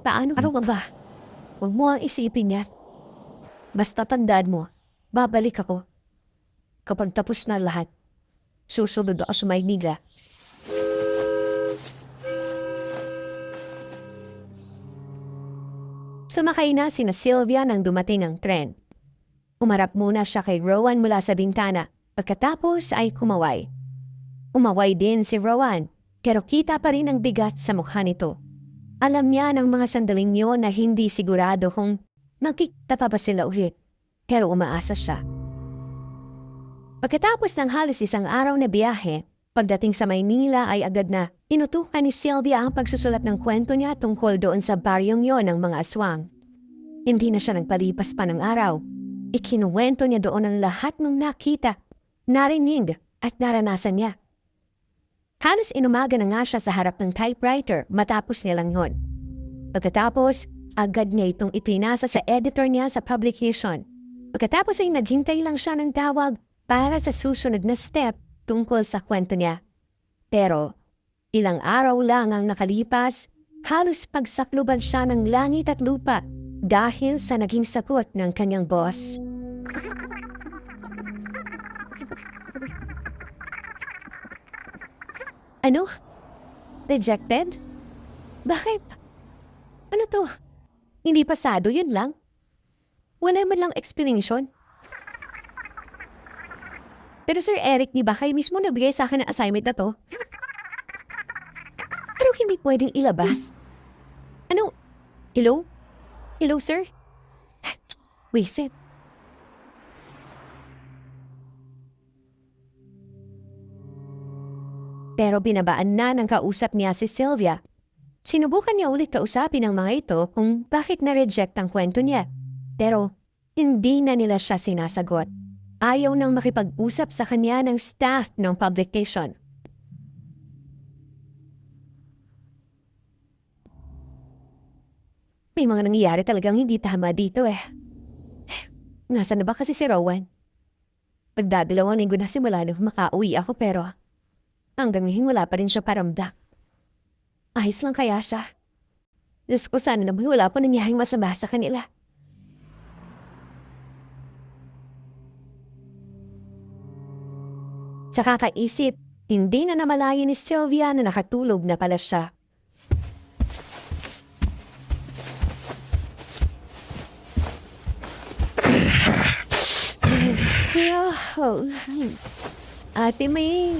Paano ka ba? Huwag mo ang isipin yan. Basta tandaan mo, babalik ako. Kapag tapos na lahat, susunod ako sa Maynila. Sumakay na sina Sylvia nang dumating ang tren. Umarap muna siya kay Rowan mula sa bintana, pagkatapos ay kumaway. Umaway din si Rowan, pero kita pa rin ang bigat sa mukha nito. Alam niya ng mga sandaling yun na hindi sigurado kung magkikita pa ba sila ulit, pero umaasa siya. Pagkatapos ng halos isang araw na biyahe, pagdating sa Maynila ay agad na inutukan ni Sylvia ang pagsusulat ng kwento niya tungkol doon sa baryong yon ng mga aswang. Hindi na siya nagpalipas pa ng araw. Ikinuwento niya doon ang lahat ng nakita, narinig at naranasan niya. Halos inumaga na nga siya sa harap ng typewriter matapos niya lang yun. Pagkatapos, agad niya itong ipinasa sa editor niya sa publication. Pagkatapos ay naghintay lang siya ng tawag para sa susunod na step tungkol sa kwento niya. Pero ilang araw lang ang nakalipas, halos pagsakluban siya ng langit at lupa dahil sa naging sagot ng kanyang boss. Ano? Rejected? Bakit? Ano to? Hindi pasado, yun lang? Wala man lang explanation? Pero Sir Eric, di ba kayo mismo nabigay sa akin ang assignment na to? Pero hindi pwedeng ilabas. Ano? Hello? Hello, sir? Wisit. Pero binabaan na ng kausap niya si Sylvia. Sinubukan niya ulit kausapin ang mga ito kung bakit na-reject ang kwento niya. Pero hindi na nila siya sinasagot. Ayaw nang makipag-usap sa kanya ng staff ng publication. May mga nangyayari talagang hindi tama dito eh. Nasaan na ba kasi si Rowan? Magdadalawang linggo na simula nung makauwi ako pero hanggang ngayon wala pa rin siya paramdam. Ayos lang kaya siya? Diyos ko, sana naman wala pa nangyaring masama sa kanila. Sa kakaisip, hindi na namalayan ni Sylvia na nakatulog na pala siya. Ate May,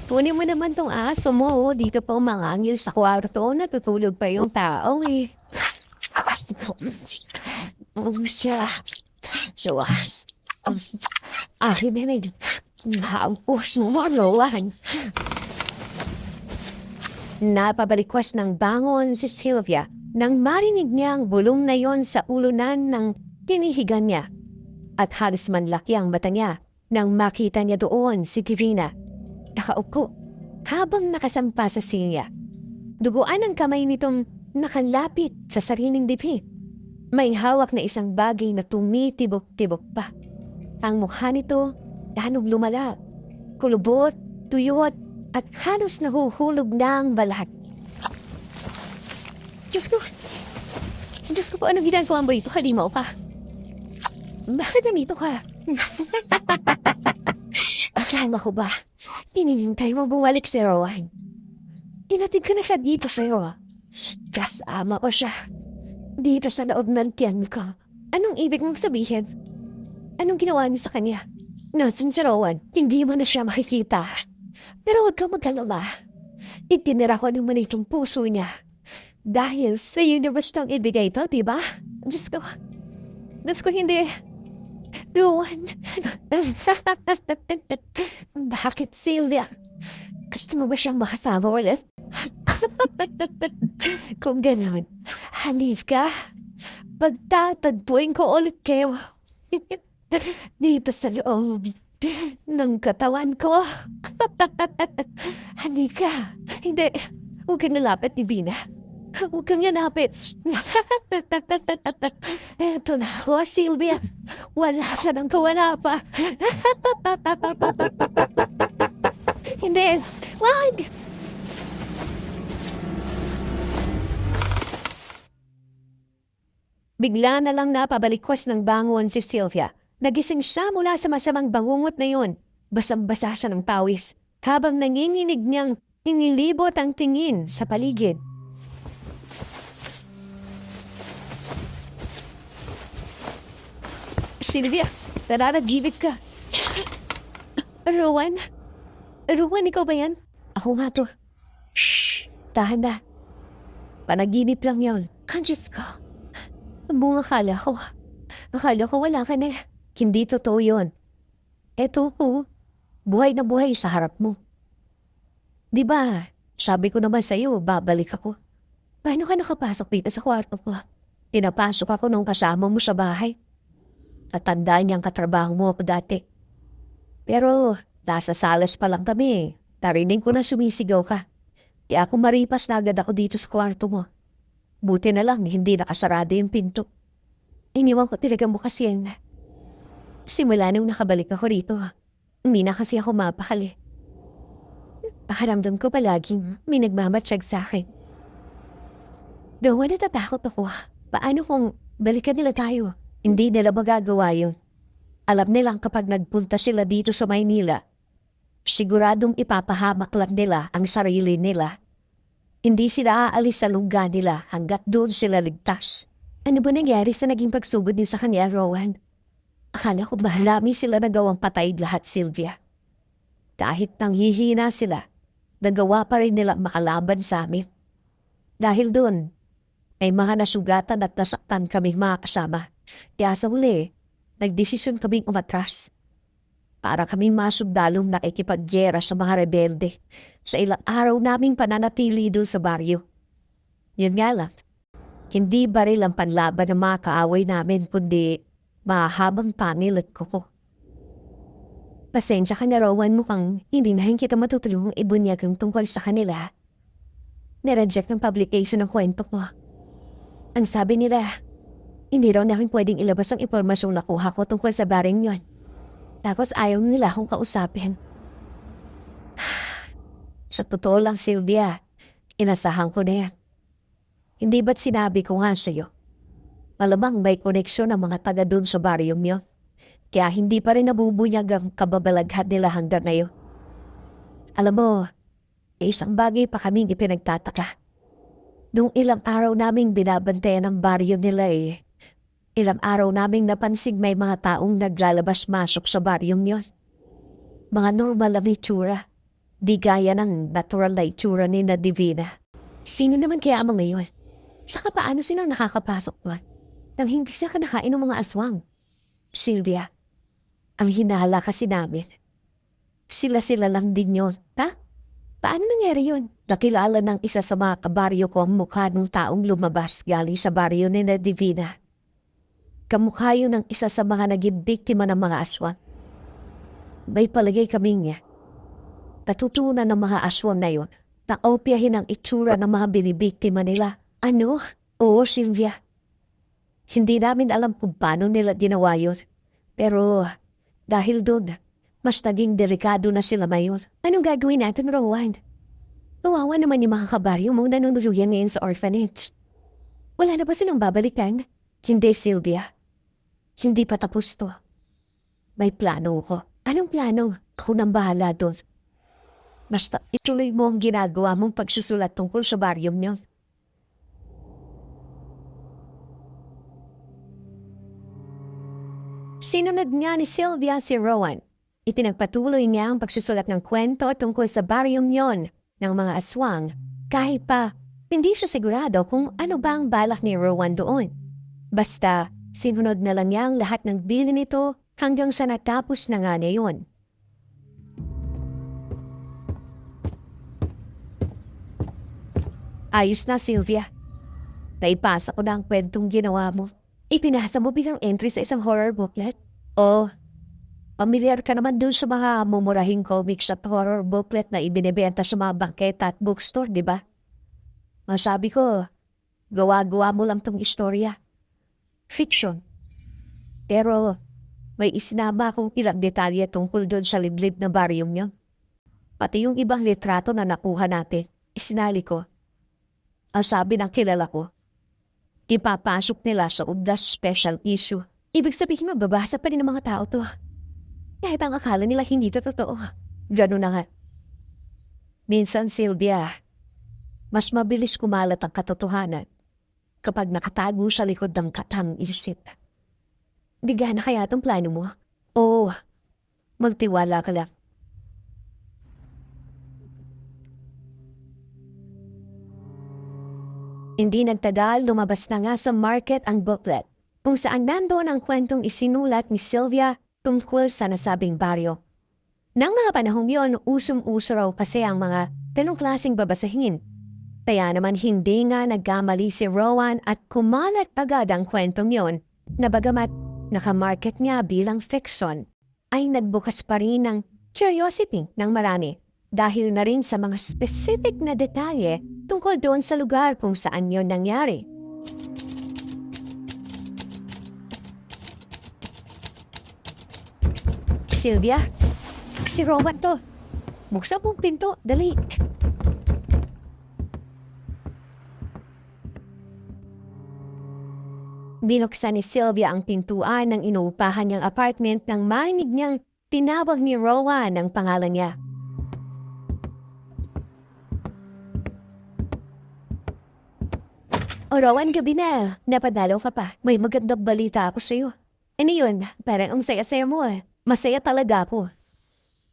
kunin mo naman tong aso mo. Dito pa umangangil sa kwarto. Natutulog pa yung tao eh. Siya. So, Ate May, hampos mo marolan. Napabalikwas ng bangon si Sylvia nang marinig niya ang bulong na yon sa ulunan ng Tinihigan niya at halos manlaki ang mata niya nang makita niya doon si Divina. Nakaupo habang nakasampa sa silya. Duguan ang kamay nitong nakalapit sa sariling dibdib. May hawak na isang bagay na tumitibok-tibok pa. Ang mukha nito lalong lumala. Kulubot, tuyot, at halos nahuhulog na ang balat. Diyos ko! Diyos ko po, anong ginagawa mo rito? Halimaw ka. Bakit nandito ka? Akala ko ba? Inihintay mo bumalik si Rowan. Inatid ko na siya dito sa'yo. Kasama ko siya. Dito sa loob ng tiyan ko. Anong ibig mong sabihin? Anong ginawa niyo sa kanya? Nasaan si Rowan? Hindi mo na siya makikita. Pero huwag kang mag-alala. Itinira ko ng manitong puso niya. Dahil sa universe tong ibigay ito, diba? Diyos ko hindi. Rowan. Bakit, Sylvia? Gusto mo ba siyang makasama ulit? Kung gano'n, halif ka. Pagtatagpuin ko ulit kayo. Dito sa loob ng katawan ko. Halika. Hindi. Huwag kang nalapit, Divina. Huwag kang nalapit. Eto na ako, Sylvia. Wala ka nang kawala pa. Hindi. Wag! Bigla na lang napabalikwas ng bangon si Sylvia. Nagising siya mula sa masamang bangungot na yun. Basang-basa siya ng pawis. Habang nanginginig niyang inilibot ang tingin sa paligid. Sylvia, nararagibig ka. Rowan? Rowan, ikaw ba yan? Ako nga to. Shh! Tahan na. Panaginip lang yun. Diyos ko. Buong akala ko wala ka na. Hindi totoo yun. Eto po, buhay na buhay sa harap mo. Diba, sabi ko naman sa'yo, babalik ako. Paano ka nakapasok dito sa kwarto ko? Pinapasok ako nung kasama mo sa bahay. Natandaan niyang katrabaho mo ako dati. Pero, nasa salas pa lang kami. Narinig ko na sumisigaw ka. Kaya ako maripas na agad ako dito sa kwarto mo. Buti na lang, hindi nakasarado yung pinto. Iniwan ko talaga mo kasi yan. Simula nung nakabalik ako rito, hindi na kasi ako mapakali. Pakaramdam ko palaging may nagmamatsyag sa akin. Doon natatakot ako. Paano kung balikan nila tayo? Hindi nila magagawa yun. Alam nilang kapag nagpunta sila dito sa Maynila, siguradong ipapahamak lang nila ang sarili nila. Hindi sila aalis sa lugar nila hanggat doon sila ligtas. Ano ba nangyari sa naging pagsugod niyo sa kanya, Rowan? Akala ko mahalami sila nagawang patay lahat, Sylvia. Kahit nanghihina sila, nagawa pa rin nila makalaban sa amin. Dahil doon, may mga nasugatan at nasaktan kaming mga kasama. Kaya sa huli, nagdesisyon kaming umatras. Para kaming masugdalong nakikipagyera sa mga rebelde sa ilang araw naming pananatili doon sa baryo. Yun nga lang, hindi baril ang panlaban ng mga kaaway namin kundi mahabang panil at kuko. Pasensya ka na, Rowan, mukhang hindi na kita matutulungang ibunyag ang tungkol sa kanila. Nireject ng publication ng kwento ko. Ang sabi nila, hindi raw namin pwedeng ilabas ang impormasyong nakuha ko tungkol sa baring yon. Tapos ayaw nila akong kausapin. Sa totoo lang, Sylvia, inasahan ko na yan. Hindi ba't sinabi ko nga sa'yo? Malamang may koneksyon ang mga taga doon sa baryong yon. Kaya hindi pa rin nabubunyag ang kababalaghan nila hanggang ngayon. Alam mo, isang bagay pa kaming ipinagtataka. Nung ilang araw naming binabantayan ang baryo nila ilang araw naming napansing may mga taong naglalabas-masok sa baryong yon. Mga normal na itsura. Di gaya ng natural na itsura ni na Divina. Sino naman kaya ang mga yun? Saka paano sila nakakapasok ba? Nang hindi siya kanakain ng mga aswang. Sylvia, ang hinala kasi namin. Sila-sila lang din yun, ha? Paano nangyari yun? Nakilala ng isa sa mga kabaryo ko ang mukha ng taong lumabas galing sa baryo ni na Divina. Kamukha yun ng isa sa mga naging biktima ng mga aswang. May palagay kaming natutunan ng mga aswang na yun na opyahin ang itsura ng mga binibiktima nila. Ano? Oo, Sylvia. Hindi namin alam kung paano nila ginawa yun. Pero dahil doon, mas naging delikado na sila ngayon. Anong gagawin natin, Rowan? Kawawa naman yung mga kabaryo mong nanunuluyan ngayon sa orphanage. Wala na ba silang babalikan? Hindi, Sylvia. Hindi pa tapos to. May plano ko. Anong plano? Ako nang bahala doon. Basta ituloy mo ang ginagawa mong pagsusulat tungkol sa baryong niyo. Sinunod niya ni Sylvia si Rowan. Itinagpatuloy niya ang pagsusulat ng kwento tungkol sa baryong yon ng mga aswang kahit pa hindi siya sigurado kung ano ba ang balak ni Rowan doon. Basta sinunod na lang niya ang lahat ng bilin nito hanggang sa natapos na nga niya yun. Ayos na, Sylvia. Naipasa ko na ang kwentong ginawa mo. Ipinasa mo bilang entry sa isang horror booklet? Oh, pamilyar ka naman dun sa mga mumurahing comics at horror booklet na ibinebenta sa mga bangketa at bookstore, di ba? Masabi ko, gawa-gawa mo lang tong istorya. Fiction. Pero may isinama akong ilang detalye tungkol doon sa liblib na baryong niyo. Pati yung ibang litrato na nakuha natin, isinali ko. Ang sabi ng kilala ko, ipapasok nila sa UDAS special issue. Ibig sabihin mababasa pa rin ng mga tao to. Kahit ang akala nila hindi to totoo. Ganun na nga. Minsan, Sylvia, mas mabilis kumalat ang katotohanan kapag nakatago sa likod ng katang isip. Biga na kaya itong plano mo? Oo, magtiwala ka lang. Hindi nagtagal, lumabas na nga sa market ang booklet kung saan nandoon ang kwentong isinulat ni Sylvia tungkol sa nasabing baryo. Nang mga panahong yon, usong-uso raw kasi ang mga ganong klaseng babasahin. Kaya naman hindi nga nagkamali si Rowan at kumalat agad ang kwentong yon na bagamat nakamarket niya bilang fiction, ay nagbukas pa rin ng curiosity ng marami dahil na rin sa mga specific na detalye tungkol doon sa lugar kung saan yon nangyari. Sylvia, si Rowan to. Buksan mong pinto, dali. Binuksan ni Sylvia ang pintuan ng inuupahan niyang apartment nang marinig niyang tinawag ni Rowan ang pangalan niya. O Rowan, gabi na. Napadalaw ka pa. May magandang balita ako sa'yo. Ano yun? Parang ang saya-saya mo eh. Masaya talaga ako.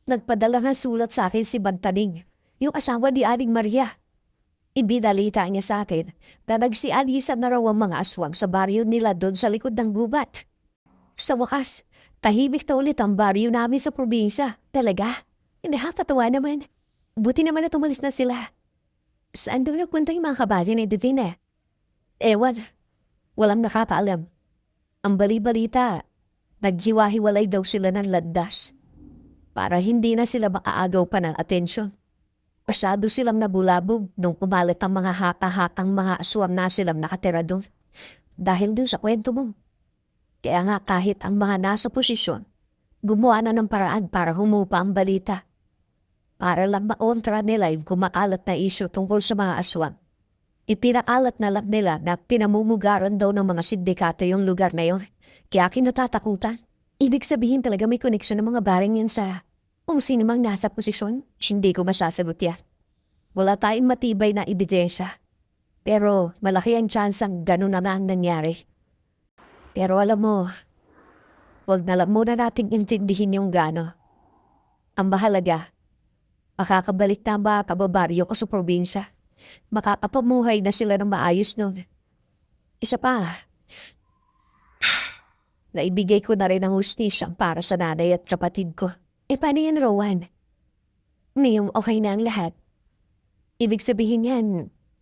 Nagpadala ng sulat sa akin si Bantaning, yung asawa ni Aling Maria. Ibinalita niya sa akin na nagsialisan na raw ang mga aswang sa baryo nila doon sa likod ng gubat. Sa wakas, tahimik na ulit ang baryo namin sa probinsya. Talaga? Hindi nakakatawa naman. Buti naman na tumalis na sila. Saan daw nagpunta yung mga kabady ni Divina? Ewan, walang nakakaalam. Ang bali-balita, naghiwa-hiwalay daw sila ng landas para hindi na sila maaagaw pa ng atensyon. Masyado silang nabulabog nung kumalat ang mga hata-hatang mga aswang na silang nakatira doon. Dahil doon sa kwento mo. Kaya nga kahit ang mga nasa posisyon, gumawa na ng paraan para humupa ang balita. Para lang maontra nila yung kumakalat na isyu tungkol sa mga aswang. Ipinakalat na lang nila na pinamumugaran daw ng mga sindikato yung lugar na yun. Kaya kinatatakutan. Ibig sabihin talaga may koneksyon ng mga baring yun sa kung sino mang nasa posisyon. Hindi ko masasagot yan. Wala tayong matibay na ebidensya. Pero malaki ang tsansang ganun na ang nangyari. Pero alam mo, wag na lang muna nating intindihin yung gano. Ang mahalaga, makakabalik na ba kababaryo ko sa probinsya? Makakapamuhay na sila ng maayos nun. Isa pa, naibigay ko na rin ang hustisya para sa nanay at kapatid ko. Paano yan, Rowan? Ngayong okay na ang lahat. Ibig sabihin yan,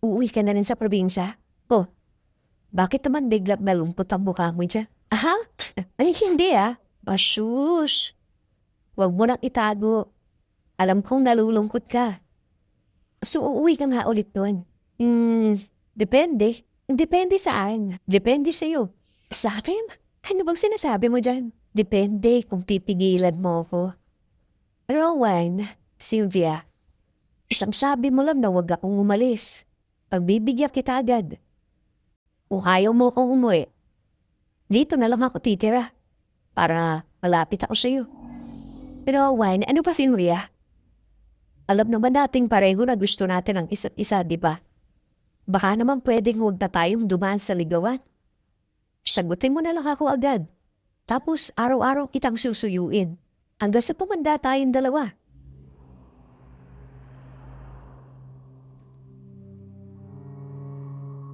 uuwi ka na rin sa probinsya? Oh, bakit naman bigla malungkot ang mukha mo dyan? Aha? Ay, hindi ah. Asus. Huwag mo nang itago. Alam kong nalulungkot ka. So, uuwi ka nga ulit doon. Depende. Depende saan. Depende sa'yo. Sa akin? Ano bang sinasabi mo dyan? Depende kung pipigilan mo ko. Rowan, Sylvia, isang sabi mo lang na huwag akong umalis. Pagbibigyan kita agad. Kung ayaw mo akong umuwi, dito na lang ako titira para malapit ako sa'yo. Pero Rowan, ano ba Sylvia? Alam naman nating pareho na gusto natin ang isa't isa, di ba? Baka naman pwedeng huwag na tayong dumaan sa ligawan. Sagutin mo na lang ako agad. Tapos araw-araw kitang susuyuin. Hanggang sa pumanda tayong dalawa.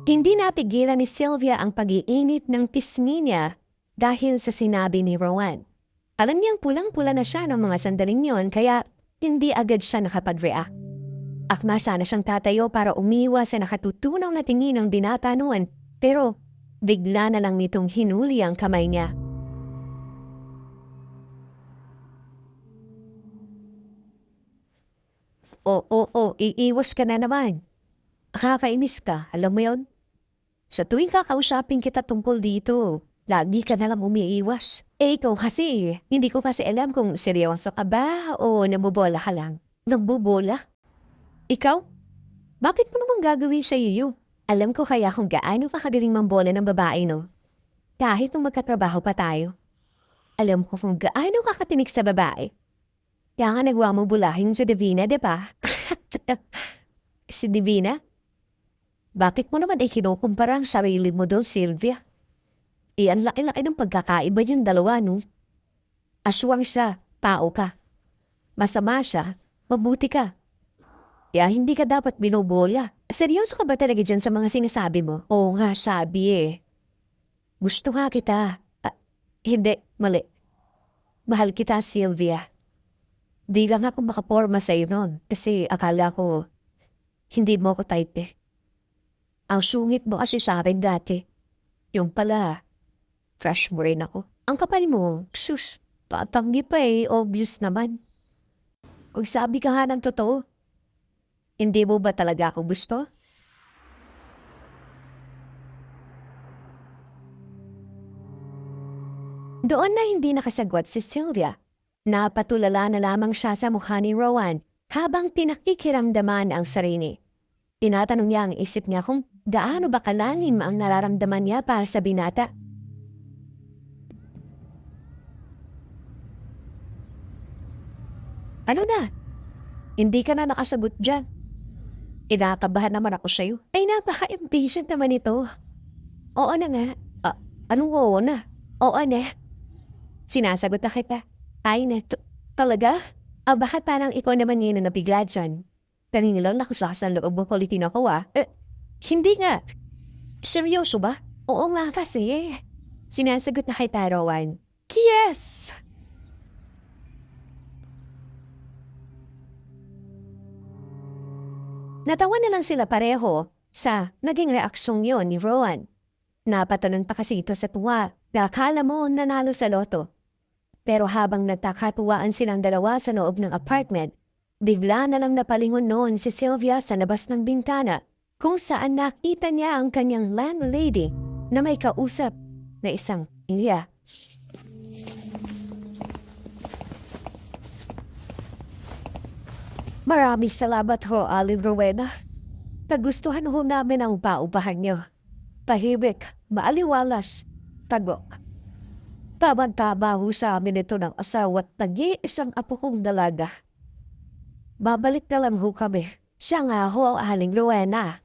Hindi napigilan ni Sylvia ang pag-iinit ng pisngi niya dahil sa sinabi ni Rowan. Alam niyang pulang-pula na siya ng mga sandaling yon kaya hindi agad siya nakapag-react. Akma sana siyang tatayo para umiwas sa nakatutunaw na tingin ng binata noon pero bigla na lang nitong hinuli ang kamay niya. Iiwas ka na naman. Kakainis ka, alam mo yon? Sa tuwing kakausapin kita tungkol dito, lagi ka na lang umiiwas. Ikaw kasi, hindi ko kasi alam kung seryoso ka ba o nabubola ka lang. Nabubola? Ikaw? Bakit mo naman gagawin sa iyo? Alam ko kaya kung gaano ka kagaling mambola ng babae, no? Kahit nung magkatrabaho pa tayo. Alam ko kung gaano ka katinik sa babae. Kaya nga nagwa mo bulahin si Divina, di ba? Si Divina? Bakit mo naman kinukumpara ang sarili mo doon, Sylvia? Ang laki-laki ng pagkakaiba yung dalawa, no? Aswang siya, tao ka. Masama siya, mabuti ka. Kaya hindi ka dapat binobola. Seryoso ka ba talaga dyan sa mga sinasabi mo? Oo nga, sabi eh. Gusto nga kita. Hindi, mali. Mahal kita, Sylvia. Di lang ako makaporma sa'yo nun kasi akala ko hindi mo ako type eh. Ang sungit mo kasi sa akin dati. Yung pala, crush mo rin ako. Ang kapal mo, sus, patanggi pa eh, obvious naman. Kung sabi ka nga ng totoo, hindi mo ba talaga ako gusto? Doon na hindi nakasagwat si Sylvia. Napatulala na lamang siya sa mukha ni Rowan habang pinakikiramdaman ang sarili. Tinatanong niya ang isip niya kung gaano ba kalalim ang nararamdaman niya para sa binata. Ano na? Hindi ka na nakasagot dyan. Inakabahan naman ako sa'yo. Ay, napaka-impatient naman ito. Oo na nga. Anong oo na? Oo na. Sinasagot na kita. Ay na. Talaga? Bakit parang ikaw naman ngayon na nabigla dyan? Kanina lang nakusakas ng loob mo kulitin ako hindi nga. Seryoso ba? Oo nga kasi. Sinasagot na kita, Rowan. Yes! Natawa na lang sila pareho sa naging reaksyong yon ni Rowan. Napatanong pa kasi ito sa tuwa na akala mo nanalo sa loto. Pero habang nagkakatuwaan silang dalawa sa loob ng apartment, bigla na lang napalingon noon si Sylvia sa labas ng bintana kung saan nakita niya ang kanyang landlady na may kausap na isang India. Maraming salamat ho, Aling Rowena. Nagustuhan ho namin ang paupahan niyo. Tahimik, maaliwalas, tago. Tama-tama ho sa amin ito ng asawa at nag-iisang apo kong dalaga. Babalik na lang ho kami. Siya nga ho, Aling Rowena.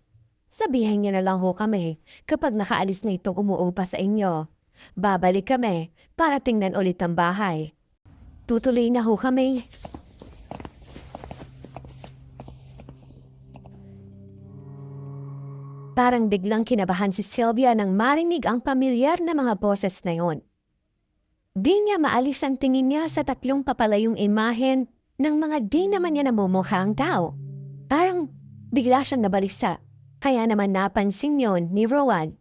Sabihin niyo na lang ho kami kapag nakaalis na itong umuupa sa inyo. Babalik kami para tingnan ulit ang bahay. Tutuloy na ho kami. Parang biglang kinabahan si Sylvia nang marinig ang pamilyar na mga boses na yon. Di niya maalis ang tingin niya sa tatlong papalayong imahen ng mga di naman niya namumukhang tao. Parang bigla siyang nabalisa, kaya naman napansin yon ni Rowan.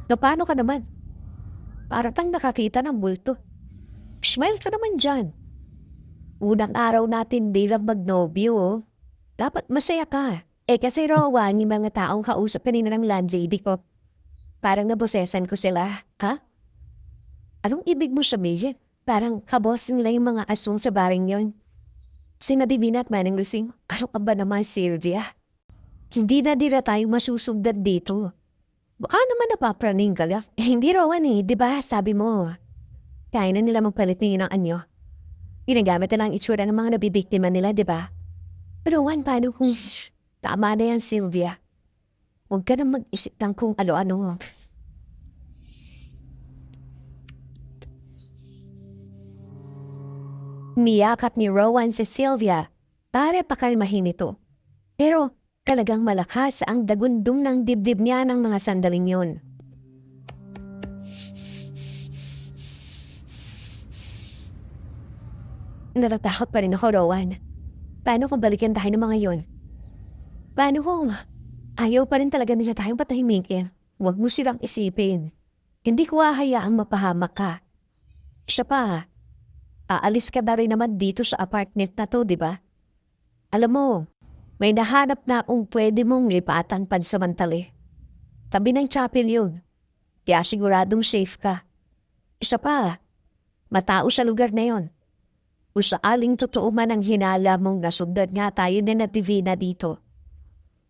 Na paano ka naman? Para kang nakakita ng multo. Smile ka naman dyan. Unang araw natin bilang magnobyo, oh. Dapat masaya ka. Kasi Rowan, yung mga taong kausap kanina ng landlady ko, parang nabosesan ko sila. Ha? Anong ibig mo sabihin? Parang kabos nila yung mga aswang sa baring yon. Sina Divina at Manang Lusing, ano ka ba naman, Sylvia? Hindi na dira tayo masusugdad dito. Baka naman napapraning ka lang. Hindi Rowan di ba? Sabi mo, kaya na nila magpalit ng anyo. Ginagamit na lang itsura ng mga nabibiktima nila, di ba? Pero Rowan, paano kung tama na yan, Sylvia? Huwag ka na mag-isip ng kung ano-ano. Niyakap ni Rowan si Sylvia para pakalmahin ito. Pero talagang malakas ang dagundong ng dibdib niya ng mga sandaling yun. Natatakot pa rin ako, Rowan. Paano kung balikan tayo ng mga yon? Paano kung ayaw pa rin talaga nila tayong patahimikin? Huwag mo silang isipin. Hindi ko hahayaang mapahamak ka. Isa pa, aalis ka na rin naman dito sa apartment na to, di ba? Alam mo, may nahanap na akong pwede mong lipatan pansamantali. Tabi ng chapel yun. Kaya siguradong safe ka. Isa pa, matao sa lugar na yon. Kung saaling totoo man ang hinala mong nasugdad nga tayo na Divina dito.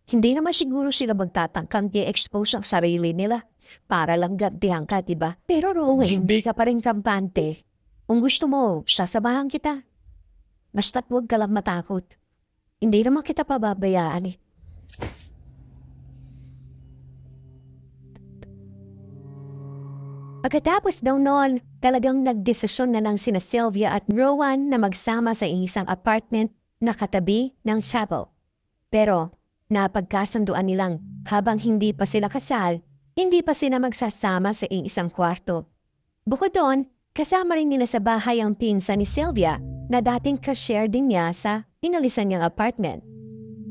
Hindi naman siguro sila magtatangkang i-expose ang sarili nila para lang gantihan ka, diba? Pero Rowan, hindi ka pa rin kampante. Kung gusto mo, sasabahan kita. Basta't huwag ka lang matakot. Hindi naman kita pababayaan eh. Pagkatapos daw noon, talagang nagdesisyon na lang sina Sylvia at Rowan na magsama sa isang apartment na katabi ng chapel. Pero napagkasunduan nilang habang hindi pa sila kasal, hindi pa sila magsasama sa isang kwarto. Bukod doon, kasama rin nila sa bahay ang pinsan ni Sylvia na dating ka-share din niya sa inalisan niyang apartment.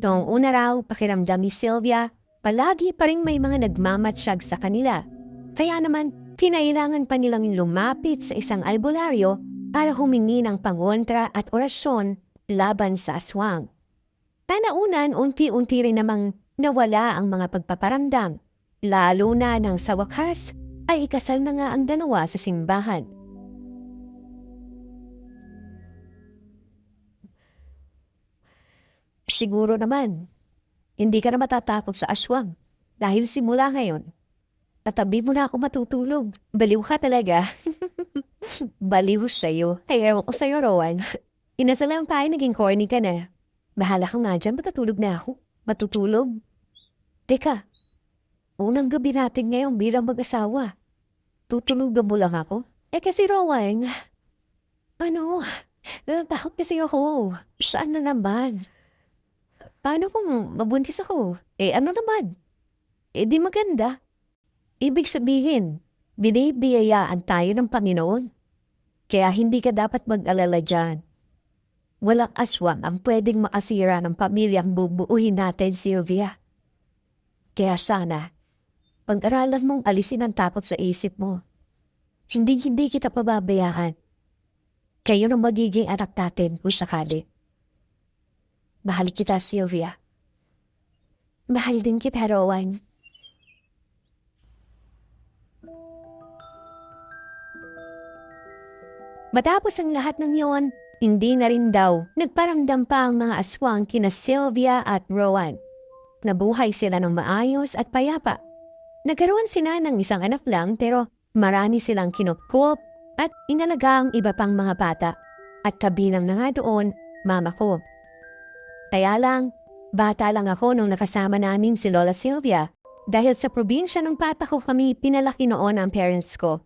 Noong una raw, pakiramdam ni Sylvia, palagi pa rin may mga nagmamatsyag sa kanila. Kaya naman, kinailangan pa nilang lumapit sa isang albularyo para humingi ng pangontra at orasyon laban sa aswang. Panaunan, unti-unti rin namang nawala ang mga pagpaparamdam, lalo na nang sa wakas ay ikasal na nga ang dalawa sa simbahan. Siguro naman, hindi ka na matatakot sa aswang dahil simula ngayon, tatabi mo na ako matutulog. Baliw ka talaga. Baliw sa'yo. Ay, ewan ko sa'yo, Rowan. Inasal lang tayo, naging corny ka na. Bahala ka nga dyan, matutulog na ako. Matutulog? Teka, unang gabi natin ngayon bilang mag-asawa. Tutulugan mo lang ako? Kasi Rowan, natatakot kasi ako. Saan na naman? Paano kung mabuntis ako? Ano naman? Di maganda. Ibig sabihin, binibiyayaan tayo ng Panginoon. Kaya hindi ka dapat mag-alala dyan. Walang aswang ang pwedeng makasira ng pamilyang bubuuhin natin, Sylvia. Kaya sana, pag-aralan mong alisin ang takot sa isip mo. Hindi kita pababayaan. Kayo ang magiging anak natin kung sakali. Mahal kita, Sylvia. Mahal din kita, Rowan. Matapos ang lahat ng iyon, hindi na rin daw nagparamdam pa ang mga aswang kina Sylvia at Rowan. Nabuhay sila ng maayos at payapa. Nagkaroon sila ng isang anak lang pero marami silang kinupkup at inalaga ang iba pang mga bata. At kabilang na nga doon, mama ko. Kaya lang, bata lang ako nung nakasama namin si Lola Sylvia dahil sa probinsya ng papa ko kami pinalaki noon ang parents ko.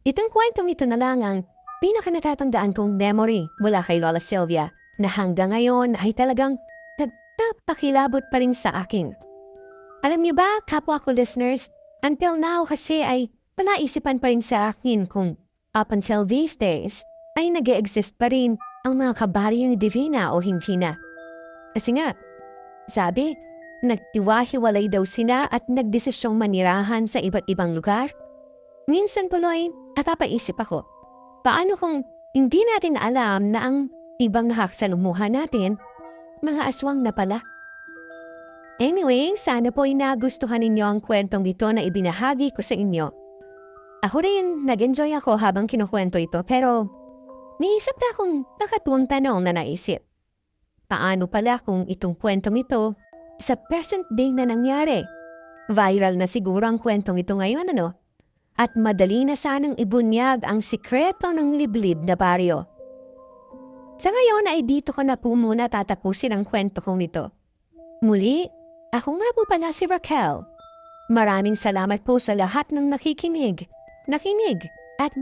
Itong kwentong ito na lang ang pinaka-natatandaan kong memory mula kay Lola Sylvia na hanggang ngayon ay talagang nagpapakilabot pa rin sa akin. Alam niyo ba, kapwa ko listeners, until now kasi ay panaisipan pa rin sa akin kung up until these days ay nag-e-exist pa rin ang mga kabaryo ni Divina o hindi na. Kasi nga, sabi, Nagtiwa-hiwalay daw sila at nagdesisyong manirahan sa iba't ibang lugar. Minsan tuloy, napapaisip ako, paano kung hindi natin alam na ang ibang nakakasalumuhan natin, mga aswang na pala? Anyway, sana po ay nagustuhan ninyo ang kwentong ito na ibinahagi ko sa inyo. Ako rin, nag-enjoy ako habang kinukwento ito pero may isip na akong nakatuwang tanong na naisip. Paano pala kung itong kwentong ito sa present day na nangyari? Viral na siguro ang kwentong ito ngayon, ano? At madali na sanang ibunyag ang sikreto ng liblib na baryo. Sa ngayon ay dito ko na po muna tatapusin ang kwento kong ito. Muli, ako nga po pala si Raquel. Maraming salamat po sa lahat ng nakinig at